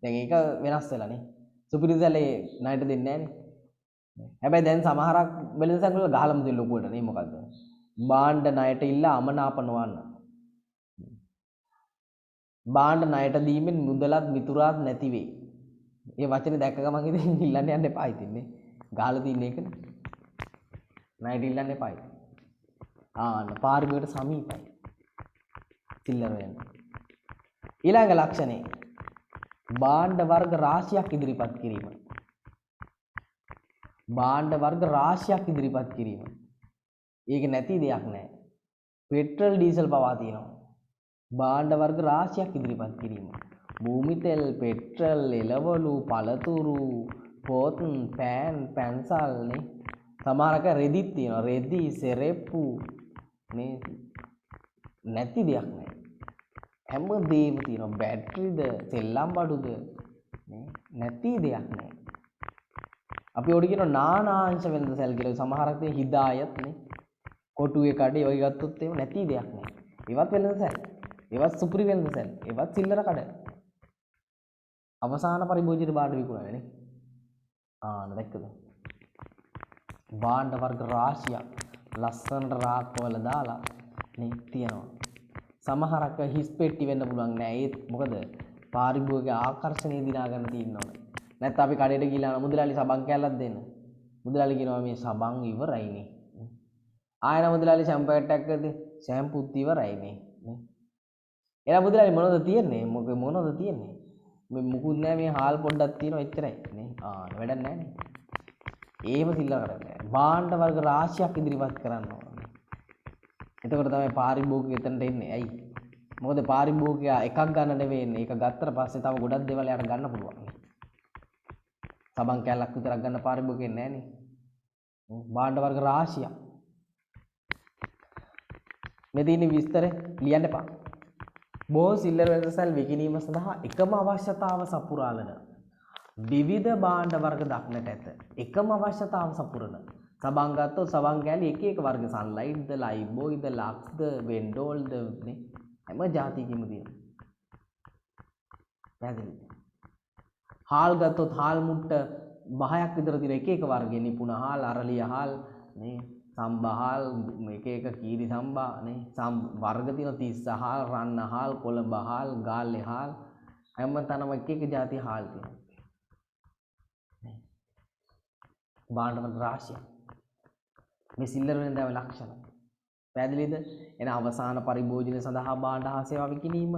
දැන් ඒක වෙනස් වෙලා නේ සුපිරි වෙළඳසැලේ ණයට දෙන්නේ නැහැ නේ හැබැයි දැන් සමහරක් වෙළඳසැල වල ගහලම දෙන ලොකුවට නේ මොකද්ද භාණ්ඩ ණයට ඉල්ල අමනාප නොවන්න බාණ්ඩ ණයට දීමෙන් මුදලත් මිතුරාත් නැති වෙයි. ඒ වචනේ දැක්ක ගමන් ඉතින් ඉල්ලන්න යන්න එපා ඉතින්නේ. ගහලා තින්නේ ඒකනේ. ණයට ඉල්ලන්න එපා ඉතින්. පාරිභෝගිකයට සමීපයි. සිල්ලර වෙන්න. ඊළඟ ලක්ෂණය භාණ්ඩ වර්ග රාශියක් ඉදිරිපත් කිරීම. භාණ්ඩ වර්ග රාශියක් ඉදිරිපත් කිරීම. ඒක නැති දෙයක් නෑ. පෙට්‍රල් ඩීසල් පවා තියෙනවා. භාණ්ඩ වර්ග රාශියක් ඉදිරිපත් කිරීම. භූමි තෙල්, පෙට්‍රල්, එළවලු, පළතුරු, පොත්, පෑන්, පැන්සල් නේ. සමහරක රෙදිත් තියෙනවා. රෙදි, සෙරෙප්පු නේ. නැති දෙයක් නෑ. හැම දේම තියෙනවා. බැටරිද, සෙල්ලම් බඩුද නේ. නැති දෙයක් නෑ. අපි ඔඩි කියන නානාංශ වෙළඳ සැල් කියලා. සමහරක් තියෙන හිදායත් නේ. කොටුවේ කඩේ වගේ ගත්තොත් එහෙම නැති දෙයක් නෑ. ඒවත් වෙළඳ සැල්. ඒවත් සුපිරි වෙළඳ සැල්. ඒවත් සිල්ලර කඩ. අවසාන පරිභෝජිත භාණ්ඩ විකුණන්නේ නේ. දැක්කද? භාණ්ඩ වර්ග රාශියක් ලස්සනට රාක්කවල දාලා නේ තියෙනවා. සමහරක් හිස් පෙට්ටි වෙන්න පුළුවන් නෑ. ඒත් මොකද පාරිභෝගික ආකර්ෂණය දිනා ගන්න තියෙනවනේ. නැත්නම් අපි කඩේට ගිහලා මුදලාලි සබන් කෑල්ලක් දෙන්න. මුදලාලි කියනවා මේ සබන් ඉවරයිනේ. ආයෙත් මුදලාලි ෂැම්පූ එකක් ගත්තේ ෂැම්පූත් ඉවරයිනේ. නේ. එලා මුදලාලි මොනවද තියන්නේ? මොනවද තියන්නේ? මේ මුකුත් නෑ මේ හාල් පොඩ්ඩක් තියෙනවා එච්චරයි නේ. වැඩක් නෑනේ. ඒව සිල්ලර කරන්නේ. භාණ්ඩ වර්ග රාශියක් ඉදිරිපත් කරන්න ඕනේ. එතකොට තමයි පාරිභෝගිකය එතනට එන්නේ. ඇයි? මොකද පාරිභෝගිකයා එකක් ගන්න නෙවෙයි එන්නේ. ඒක ගත්තට පස්සේ තව ගොඩක් දේවල් යාට ගන්න පුළුවන්. සබන් කැලක් විතරක් ගන්න පාරිභෝගිකයෙක් නෑනේ. භාණ්ඩ වර්ග රාශියක්. මේ තියෙන විස්තර ලියන්න එපා. බොහෝ සිල්ලර වෙළඳසැල් විකිණීම සඳහා එකම අවශ්‍යතාව සපුරාලන විවිධ භාණ්ඩ වර්ග දක්නට ඇත. එකම අවශ්‍යතාව සපුරන සබන් ගත්තොත් සබන් කෑලි එක එක වර්ග සන්ලයිට්ද, ලයිබ්බොයිද, ලක්ස්ද, වෙන්ඩෝල්ද නේ. හැම જાතියකම තියෙනවා. පැහැදිලිද? හාල් ගත්තොත් හාල් මුට්ට 10ක් විතර තියෙන එක එක වර්ග නිපුණ හාල්, අරලිය හාල් නේ, සම්බා හාල්, එක එක කීරි සම්බා නේ, වර්ග තියෙන 30 හාල්, රන්න හාල්, කොළඹ හාල්, ගාල්ලේ හාල් හැම තැනම එක එක જાතිය හාල් තියෙනවා. නේ. භාණ්ඩ වර්ග රාශියක්. මේ සිල්ලර වෙළඳාමේ ලක්ෂණ. පැහැදිලිද? එන අවසාන පරිභෝජනය සඳහා භාණ්ඩ හා සේවා විකිණීම.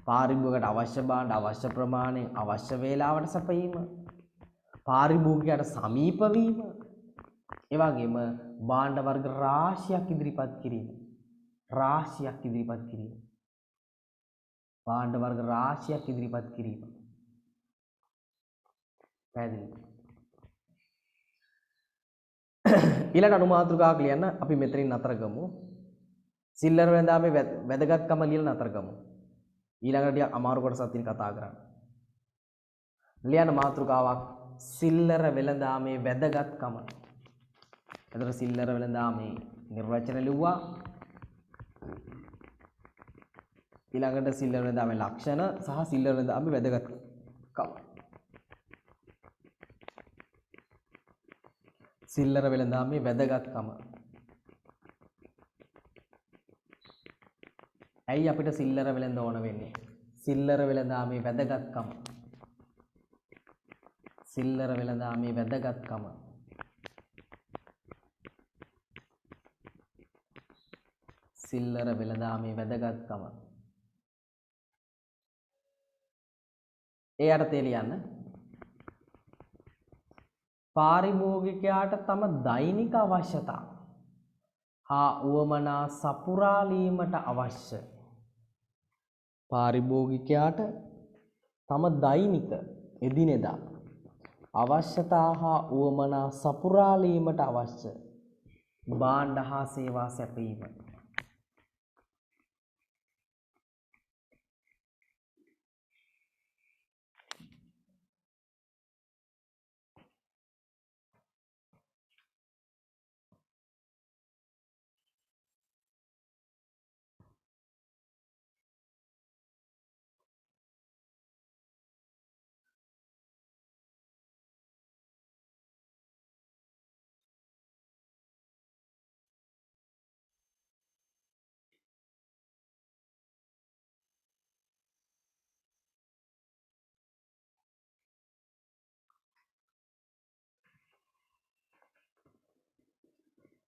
පාරිභෝගිකයට අවශ්‍ය භාණ්ඩ අවශ්‍ය ප්‍රමාණය අවශ්‍ය වේලාවට සැපයීම. පාරිභෝගිකයට සමීප වීම. ඒ වගේම භාණ්ඩ වර්ග රාශියක් ඉදිරිපත් කිරීම. රාශියක් ඉදිරිපත් කිරීම. භාණ්ඩ වර්ග රාශියක් ඉදිරිපත් කිරීම. පැහැදිලිද? ඊළඟ අනුමාතෘකාවක් ලියන්න අපි මෙතනින් නතර ගමු. සිල්ලර වෙළඳාමේ වැදගත්කම ලියලා නතර ගමු. ඊළඟට ටිකක් අමාරු කොටසක් තියෙන කතා කරන්න. ලියන්න මාතෘකාවක් සිල්ලර වෙළඳාමේ වැදගත්කම. එතකොට සිල්ලර වෙළඳාමේ නිර්වචන ලිව්වා. ඊළඟට සිල්ලර වෙළඳාමේ ලක්ෂණ සහ සිල්ලර වෙළඳාමේ වැදගත්කම. සිල්ලර වෙළඳාමේ වැදගත්කම. ඇයි අපිට සිල්ලර වෙළඳ ඕන වෙන්නේ? සිල්ලර වෙළඳාමේ වැදගත්කම. සිල්ලර වෙළඳාමේ වැදගත්කම. සිල්ලර වෙළඳාමේ වැදගත්කම. ඒ අර්ථය ලියන්න. පාරිභෝගිකයාට තම දෛනික අවශ්‍යතා හා උවමනා සපුරාලීමට අවශ්‍ය පාරිභෝගිකයාට තම දෛනික එදිනෙදා අවශ්‍යතා හා උවමනා සපුරාලීමට අවශ්‍ය භාණ්ඩ හා සේවා සැපයීම.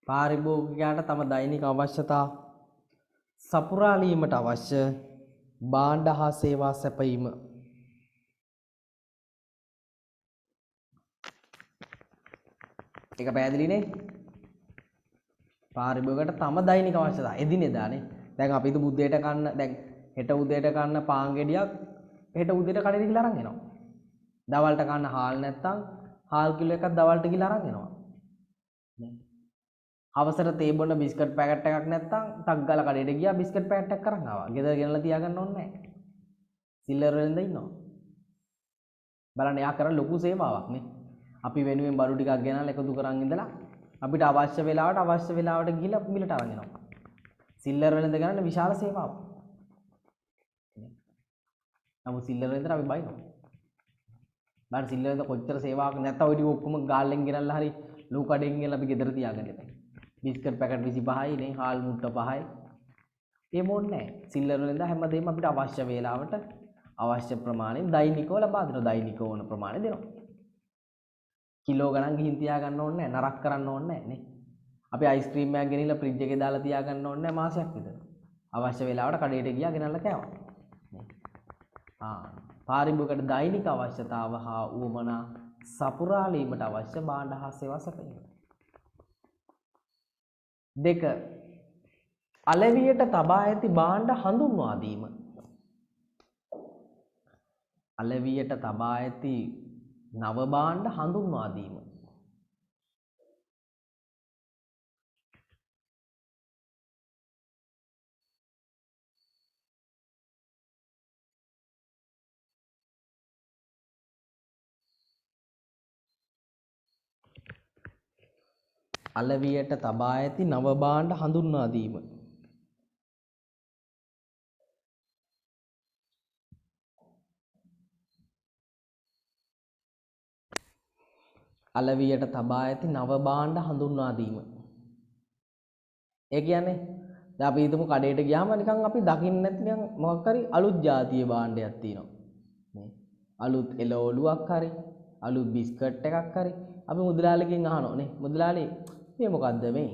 පාරිභෝගිකයාට තම දෛනික අවශ්‍යතා සපුරාලීමට අවශ්‍ය භාණ්ඩ හා සේවා සැපයීම. ඒක පැහැදිලිනේ? පාරිභෝගිකයාට තම දෛනික අවශ්‍යතා එදිනෙදානේ. දැන් අපි උදේට කන්න දැන් හෙට උදේට කන්න පාන් ගෙඩියක් හෙට උදේට කඩේට ගිහලා අරන් එනවා. දවල්ට කන්න හාල් නැත්තම් හාල් කිලෝ එකක් දවල්ට ගිහලා අරන් එනවා. නේ. හවසට තේ බොන්න බිස්කට් පැකට් එකක් නැත්තම් ටක් ගාලා කඩේට ගියා බිස්කට් පැකට් එකක් අරන් ආවා. ගෙදර ගෙනලා තියාගන්න ඕනේ නැහැ. සිල්ලර් වෙලෙන්ද ඉන්නවා. බලන්න එයා කරන ලොකු සේවාවක් නේ. අපි වෙනුවෙන් බඩු ටිකක් ගෙනල්ලා එකතු කරන් ඉඳලා අපිට අවශ්‍ය වෙලාවට ගිහලා මිලට අරන් එනවා. සිල්ලර් වෙලෙන්ද ගන්න විශාල සේවාවක්. නමුත් සිල්ලර් වෙලෙන්ද අපි බයිනවා. බලන්න සිල්ලර් වෙලෙන්ද කොච්චර සේවාවක් නැත්තම් ඔය ටික ඔක්කොම ගාල්ලෙන් ගෙනල්ලා හරි ලෝ කඩෙන් ගෙනල්ලා අපි ගෙදර තියාගන්න එපා. බිස්කට් පැකට් 25යි නේ හාල් මුට්ට 5යි. ඒ මොන්නේ නැහැ. සිල්ලර් වෙලෙන්ද හැමදේම අපිට අවශ්‍ය වේලාවට අවශ්‍ය ප්‍රමාණයෙන් දෛනිකව ලබා දෙනවා. දෛනිකව ඕන ප්‍රමාණය දෙනවා. කිලෝ ගණන් ගිහින් තියාගන්න ඕනේ නැහැ. නරක කරන්න ඕනේ නැහැ නේ. අපි අයිස්ක්‍රීම් එකක් ගෙනිලා ෆ්‍රිජ් එකේ දාලා තියාගන්න ඕනේ නැහැ මාසයක් විතර. අවශ්‍ය වෙලාවට කඩේට ගියා ගෙනල්ලා කෑවා. පාරිභෝගිකයට දෛනික අවශ්‍යතාව හා උවමනා සපුරාලීමට අවශ්‍ය භාණ්ඩ හා සේවා සැපයීම. 2. අලෙවියට තබා ඇති භාණ්ඩ හඳුන්වා දීම. අලෙවියට තබා ඇති නව භාණ්ඩ හඳුන්වා දීම. අලෙවියට තබා ඇති නව භාණ්ඩ හඳුන්වා දීම. අලෙවියට තබා ඇති නව භාණ්ඩ හඳුන්වා දීම. ඒ කියන්නේ දැන් අපි හිතමු කඩේට ගියාම නිකන් අපි දකින්නේ නැති නිකන් මොකක් හරි අලුත් ජාතියේ භාණ්ඩයක් තියෙනවා. නේ. අලුත් එළවලුවක් හරි අලුත් බිස්කට් එකක් හරි අපි මුදලාලිගෙන් අහනවා නේ. මුදලාලි මේ මොකද්ද මේ?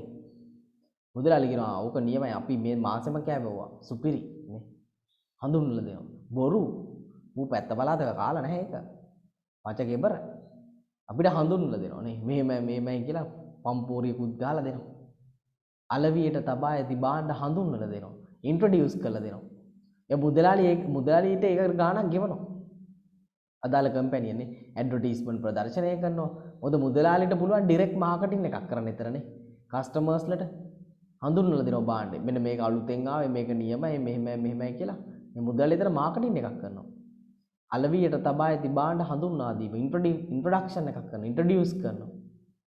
මුදලාලි කියනවා ඕක නියමයි අපි මේ මාසෙම කෑවෙව්වා. සුපිරි නේ. හඳුන්වලා දෙනවා. බොරු. ඌ පැත්ත බලාදක කාලා නැහැ ඒක. පචකේ බර. අපිට හඳුන්වලා දෙනවා නේ. මෙහෙමයි කියලා පම්පෝරියකුත් ගහලා දෙනවා. අලවියට තබා ඇති භාණ්ඩ හඳුන්වලා දෙනවා. ඉන්ට්‍රොඩියුස් කරලා දෙනවා. ඒ මුදලාලියට ඒක ගාණක් ගෙවනවා. අදාළ කම්පැනියනේ ඇඩ්වර්ටයිස්මන්ට් ප්‍රදර්ශනය කරනවා. මොකද මුදලාලිට පුළුවන් ඩිරෙක්ට් මාකටිං එකක් කරන්න එතරනේ. කස්ටමර්ස්ලට හඳුන්වලා දෙනවා භාණ්ඩේ. මෙන්න මේක අලුතෙන් ආවේ මේක නියමයි මෙහෙමයි කියලා. මේ මුදලාලියට මාකටිං එකක් කරනවා. අලවියට තබා ඇති භාණ්ඩ හඳුන්වා දීම ඉන්ට්‍රොඩක්ෂන් එකක් කරනවා. ඉන්ට්‍රොඩියුස් කරනවා.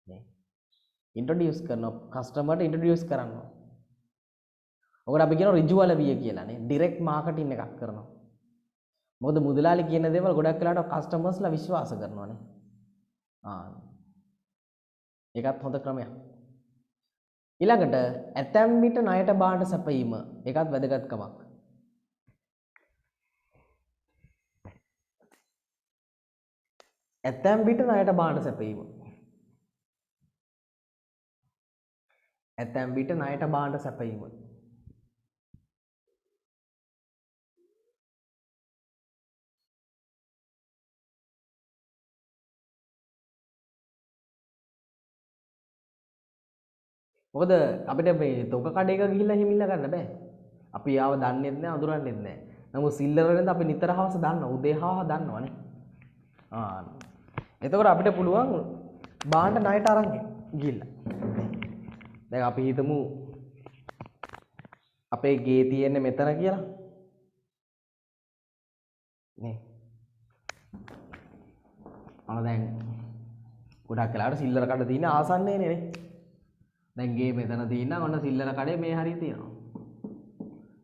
නේ. ඉන්ට්‍රොඩියුස් කරනවා කස්ටමර්ට ඉන්ට්‍රොඩියුස් කරනවා. ඔකට අපි කියනවා ඍජු අලවිය කියලා නේ. ඩිරෙක්ට් මාකටිං එකක් කරනවා. මොකද මුදලාලි කියන දේවල් ගොඩක් වෙලාවට කස්ටමර්ස්ලා විශ්වාස කරනවානේ. ඒකත් හොඳ ක්‍රමයක්. ඊළඟට ඇතැම් විට ණයට භාණ්ඩ සැපයීම. ඒකත් වැදගත්කමක්. ඇතැම් විට ණයට භාණ්ඩ සැපයීම. ඇතැම් විට ණයට භාණ්ඩ සැපයීම. මොකද අපිට මේ තොග කඩේක ගිහිල්ලා හිමිල්ල ගන්න බෑ. අපි ආව දන්නේත් නෑ අඳුරන්නේත් නෑ. නමුත් සිල්ලර වලින්ද අපි නිතර හවස දන්නවා. උදේ හාව දන්නවනේ. එතකොට අපිට පුළුවන් භාණ්ඩ ණයට අරන් ගිහිල්ලා. දැන් අපි හිතමු අපේ ගේ තියෙන්නේ මෙතන කියලා. නේ. දැන් ගොඩක් වෙලාවට සිල්ලර කඩ තියෙන ආසන්නේනේ නේ. දැන් ගේ මෙතන තියෙනවා ඔන්න සිල්ලර කඩේ මේ හරිය තියෙනවා.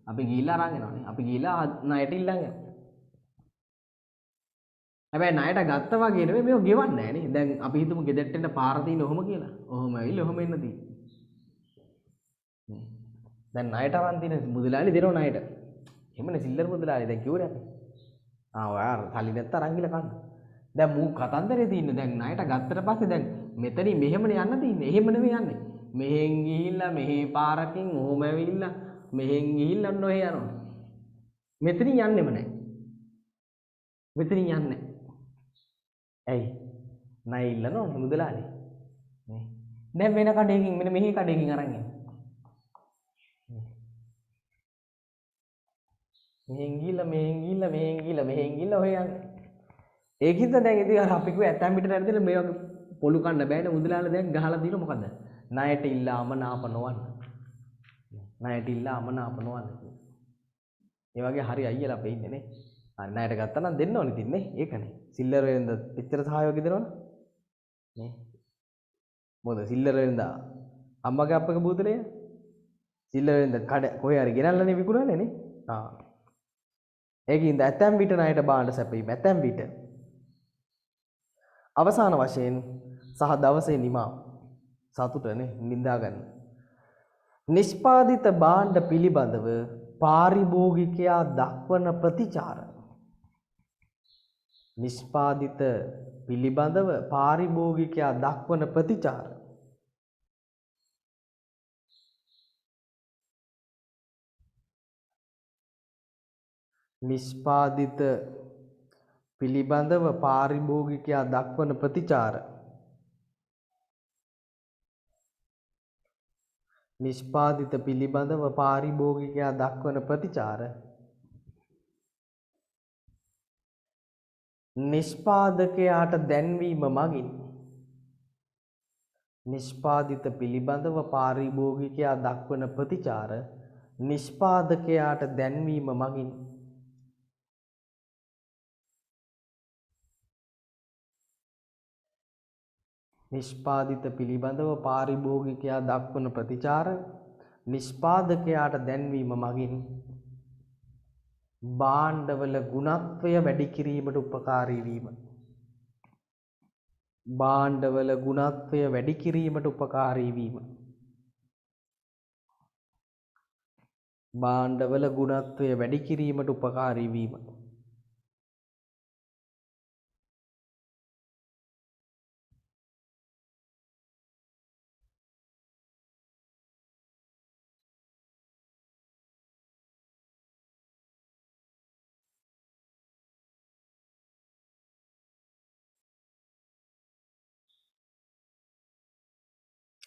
අපි ගිහිල්ලා අරන් එනවානේ. අපි ගිහිල්ලා ණයට ඉල්ලන් යනවා. හැබැයි ණයට ගත්තා වගේ නෙමෙයි මේක ගෙවන්නේ නැහැ නේ. දැන් අපි හිතමු ගෙදරට එන්න පාර තියෙන ඔහොම කියලා. ඔහොම ඇවිල්ලා ඔහොම එන්න තියෙන්නේ. දැන් ණයට අරන් තියෙන මුදලාලි දෙනව ණයට. එහෙමනේ සිල්ලර මුදලාලි දැන් කිව්වනේ අපි. ඔයා සල්ලි නැත්නම් අරන් ගිහලා කන්න. දැන් මූ කතන්දරේ තියෙන්නේ දැන් ණයට ගත්තට පස්සේ දැන් මෙතනින් මෙහෙමනේ යන්න තියෙන්නේ. එහෙම නෙමෙයි යන්නේ. මෙහෙන් ගිහිල්ලා මෙහෙ පාරකින් ඔහොම ඇවිල්ලා මෙහෙන් ගිහිල්ලා ඔන්න ඔහෙ යනවා. මෙතනින් යන්නෙම නැහැ. මෙතනින් යන්නේ නැහැ. ඇයි? ණය ඉල්ලනවා මුදලාලි. නේ. දැන් වෙන කඩේකින් මෙන්න මෙහි කඩේකින් අරන් එන්න. මෙහෙන් ගිහිල්ලා මෙහෙන් ගිහිල්ලා ඔහෙ යන්නේ. ඒකින්ද දැන් ඉතින් අර අපි කිව්ව ඇතැම් පිට නැරෙද්දී මේ වගේ පොලු කන්න බෑනේ මුදලාලි දැන් ගහලා දිනන මොකද්ද? ණයට ඉල්ලාම නාප නොවන්න. ණයට ඉල්ලාම නාප නොවන්න. ඒ වගේ හරි අයියලා අපේ ඉන්නේ නේ. හරි ණයට ගත්තා නම් දෙන්න ඕනේ ඉතින් නේ. ඒකනේ. සිල්ලර වෙනද එච්චර සහයෝගය දෙනවනේ. නේ. මොකද සිල්ලර වෙනද අම්මගේ අප්පගේ බූතලේ? සිල්ලර වෙනද කඩ කොහේ හරි ගෙනල්ලානේ විකුණන්නේ නේ. ඒකින්ද ඇතැම් විට ණයට බාණ්ඩ සැපීම ඇතැම් විට අවසාන වශයෙන් සහ දවසේ නිමාව සතුටනේ නිඳා ගන්න. නිෂ්පාදිත භාණ්ඩ පිළිබඳව පාරිභෝගිකයා දක්වන ප්‍රතිචාර. නිෂ්පාදිත පිළිබඳව පාරිභෝගිකයා දක්වන ප්‍රතිචාර. නිෂ්පාදිත පිළිබඳව පාරිභෝගිකයා දක්වන ප්‍රතිචාර. නිෂ්පාදිත පිළිබඳව පාරිභෝගිකයා දක්වන ප්‍රතිචාර. නිෂ්පාදකයාට දැන්වීම මගින් නිෂ්පාදිත පිළිබඳව පාරිභෝගිකයා දක්වන ප්‍රතිචාර නිෂ්පාදකයාට දැන්වීම මගින් නිෂ්පාදිත පිළිබඳව පාරිභෝගිකයා දක්වන ප්‍රතිචාර නිෂ්පාදකයාට දැන්වීම මගින් භාණ්ඩවල ගුණත්වය වැඩි කිරීමට උපකාරී වීම. භාණ්ඩවල ගුණත්වය වැඩි කිරීමට උපකාරී වීම. භාණ්ඩවල ගුණත්වය වැඩි කිරීමට උපකාරී වීම.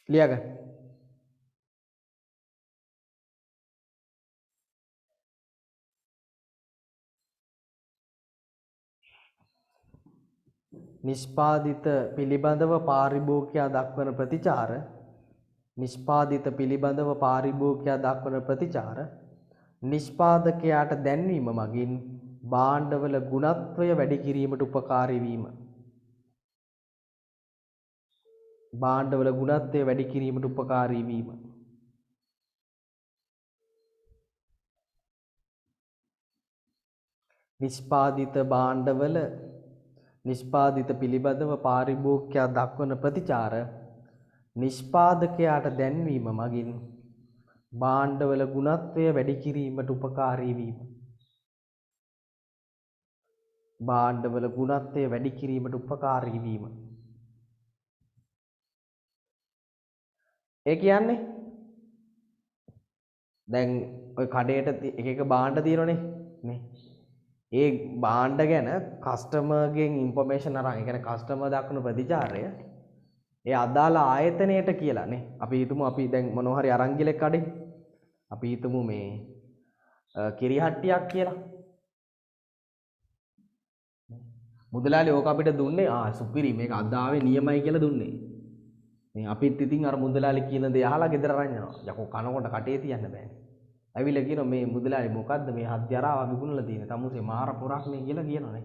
ලියාගන්න. නිෂ්පාදිත පිළිබඳව පාරිභෝගිකයා දක්වන ප්‍රතිචාර නිෂ්පාදිත පිළිබඳව පාරිභෝගිකයා දක්වන ප්‍රතිචාර නිෂ්පාදකයාට දැන්වීම මගින් භාණ්ඩවල ගුණත්වය වැඩි කිරීමට උපකාරී වීම. භාණ්ඩවල ගුණත්වය වැඩි කිරීමට උපකාරී වීම. නිෂ්පාදිත භාණ්ඩවල නිෂ්පාදිත පිළිබඳව පාරිභෝගිකයා දක්වන ප්‍රතිචාර නිෂ්පාදකයාට දැන්වීම මගින් භාණ්ඩවල ගුණත්වය වැඩි කිරීමට උපකාරී වීම. භාණ්ඩවල ගුණත්වය වැඩි කිරීමට උපකාරී වීම. ඒ කියන්නේ දැන් ඔය කඩේට එක එක භාණ්ඩ තියෙනනේ නේ. ඒ භාණ්ඩ ගැන කස්ටමර්ගෙන් ඉන්ෆර්මේෂන් අරන් ඒ කියන්නේ කස්ටමර් දක්වන ප්‍රතිචාරය ඒ අදාළ ආයතනයට කියලා නේ. අපි හිතමු අපි දැන් මොනවා හරි අරන් ගිහලා කඩේ. අපි හිතමු මේ කිරිහට්ටියක් කියලා. මුදලාලි ඕක අපිට දුන්නේ සුපිරි මේක අදාවේ නියමයි කියලා දුන්නේ. මේ අපිත් ඉතින් අර මුදලාලි කියන දේ අහලා ගෙදර අරන් යනවා. යකෝ කනකොට කටේ තියන්න බෑනේ. ඇවිල්ලා කියනවා මේ මුදලාලි මොකද්ද මේ හත්ජරාව විකුණලා තියෙන්නේ. තමුසේ මාර පොරක් නේ කියලා කියනවානේ.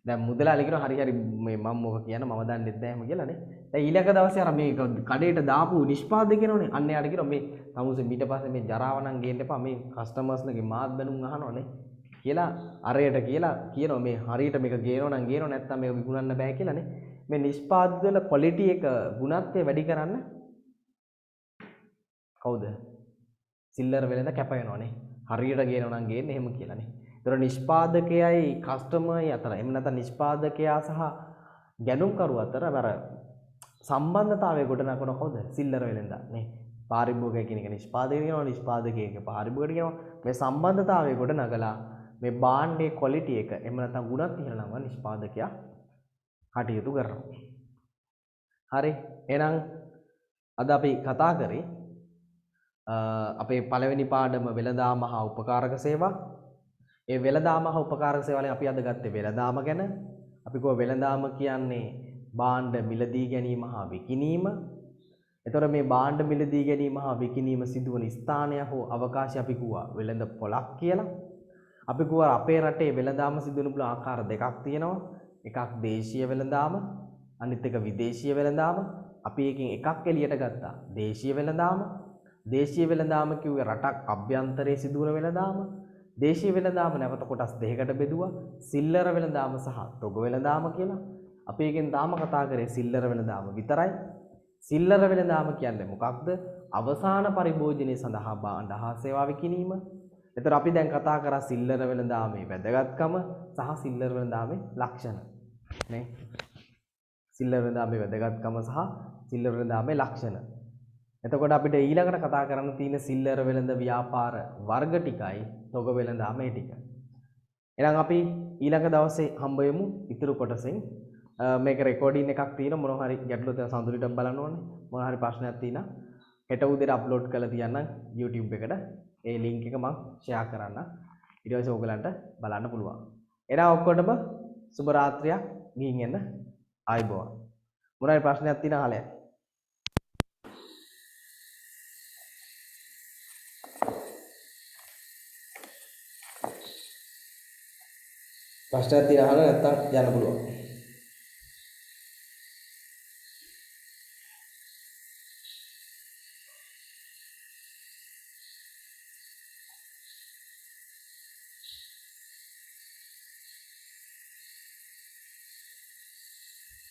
දැන් මුදලාලි කියනවා හරි හරි මේ මම මොක කියන මම දන්නේ නැහැ කියලා නේ. දැන් ඊළඟ දවසේ අර මේ කඩේට දාපු නිෂ්පාදකය කියනෝනේ. අන්න යාට කියනවා මේ තමුසේ ඊට පස්සේ මේ ජරාව නම් ගේන්න එපා මේ කස්ටමර්ස්ලගේ මාත් බැනුම් අහනවානේ. කියලා අරයට කියලා කියනවා මේ හරියට මේක ගේනව නම් ගේනව නැත්නම් මේක විකුණන්න බෑ කියලා නේ. මේ නිෂ්පාදිත වල ක්වොලිටි එක ගුණත්වය වැඩි කරන්න කවුද? සිල්ලර වෙලෙන්ද කැප වෙනවනේ. හරියට ගේනව නම් ගේන්න එහෙම කියලානේ. ඒතර නිෂ්පාදකයයි කස්ටමර්යි අතර එහෙම නැත්නම් නිෂ්පාදකයා සහ ගැනුම්කරුවා අතර අර සම්බන්ධතාවය ගොඩනගන කවුද? සිල්ලර වෙලෙන්දා නේ. පාරිභෝගිකය කියන එක නිෂ්පාදකය කියනවා, නිෂ්පාදකය එක පාරිභෝගිකයට කියනවා. මේ සම්බන්ධතාවය ගොඩනගලා මේ භාණ්ඩයේ ක්වොලිටි එක එහෙම නැත්නම් ගුණත් ඉහළම නිෂ්පාදකයා කටයුතු කරනවා. හරි. එහෙනම් අද අපි කතා කරේ අපේ පළවෙනි පාඩම වෙළඳාම හා උපකාරක සේවා. ඒ වෙළඳාම හා උපකාරක සේවාවලින් අපි අද ගත්තේ වෙළඳාම ගැන. අපි කිව්වා වෙළඳාම කියන්නේ භාණ්ඩ මිලදී ගැනීම හා විකිණීම. එතකොට මේ භාණ්ඩ මිලදී ගැනීම හා විකිණීම සිදුවන ස්ථානය හෝ අවකාශය අපි කිව්වා වෙළඳ පොළක් කියලා. අපි කිව්වා අපේ රටේ වෙළඳාම සිදුවන පුළුවන් ආකාර දෙකක් තියෙනවා. එකක් දේශීය වෙළඳාම, අනිත් එක විදේශීය වෙළඳාම. අපි එකෙන් එකක් එළියට ගත්තා. දේශීය වෙළඳාම. දේශීය වෙළඳාම කිව්වේ රටක් අභ්‍යන්තරයේ සිදුවන වෙළඳාම. දේශීය වෙළඳාම නැවත කොටස් දෙකකට බෙදුවා. සිල්ලර වෙළඳාම සහ තොග වෙළඳාම කියලා. අපි එකෙන් තාම කතා කරේ සිල්ලර වෙළඳාම විතරයි. සිල්ලර වෙළඳාම කියන්නේ මොකක්ද? අවසාන පරිභෝජනය සඳහා භාණ්ඩ හා සේවා විකිණීම. එතකොට අපි දැන් කතා කරා සිල්ලර වෙළඳාමේ වැදගත්කම සහ සිල්ලර වෙළඳාමේ ලක්ෂණ. නේ? සිල්ලර වෙළඳාමේ වැදගත්කම සහ සිල්ලර වෙළඳාමේ ලක්ෂණ. එතකොට අපිට ඊළඟට කතා කරන්න තියෙන සිල්ලර වෙළඳ ව්‍යාපාර වර්ග ටිකයි තොග වෙළඳාම මේ ටික. එහෙනම් අපි ඊළඟ දවසේ හම්බ වෙමු ඉතුරු කොටසෙන්. මේක රෙකෝඩින් එකක් තියෙන මොනවා හරි ගැටලු තියෙන සඳුරිට බලන්න ඕනේ. මොනවා හරි ප්‍රශ්නයක් තියෙනවා. හෙට උදේට අප්ලෝඩ් කරලා තියන්නම් YouTube එකට. ඒ link එක මම share කරන්න. ඊට පස්සේ ඕගලන්ට බලන්න පුළුවන්. එහෙනම් ඔක්කොටම සුබ රාත්‍රියක් ගිහින් එන්න ආයිබෝවන්. මොනවා හරි ප්‍රශ්නයක් තියෙනවා අහලා. ප්‍රශ්නයක් තියෙනවා අහලා නැත්තම් යන්න පුළුවන්.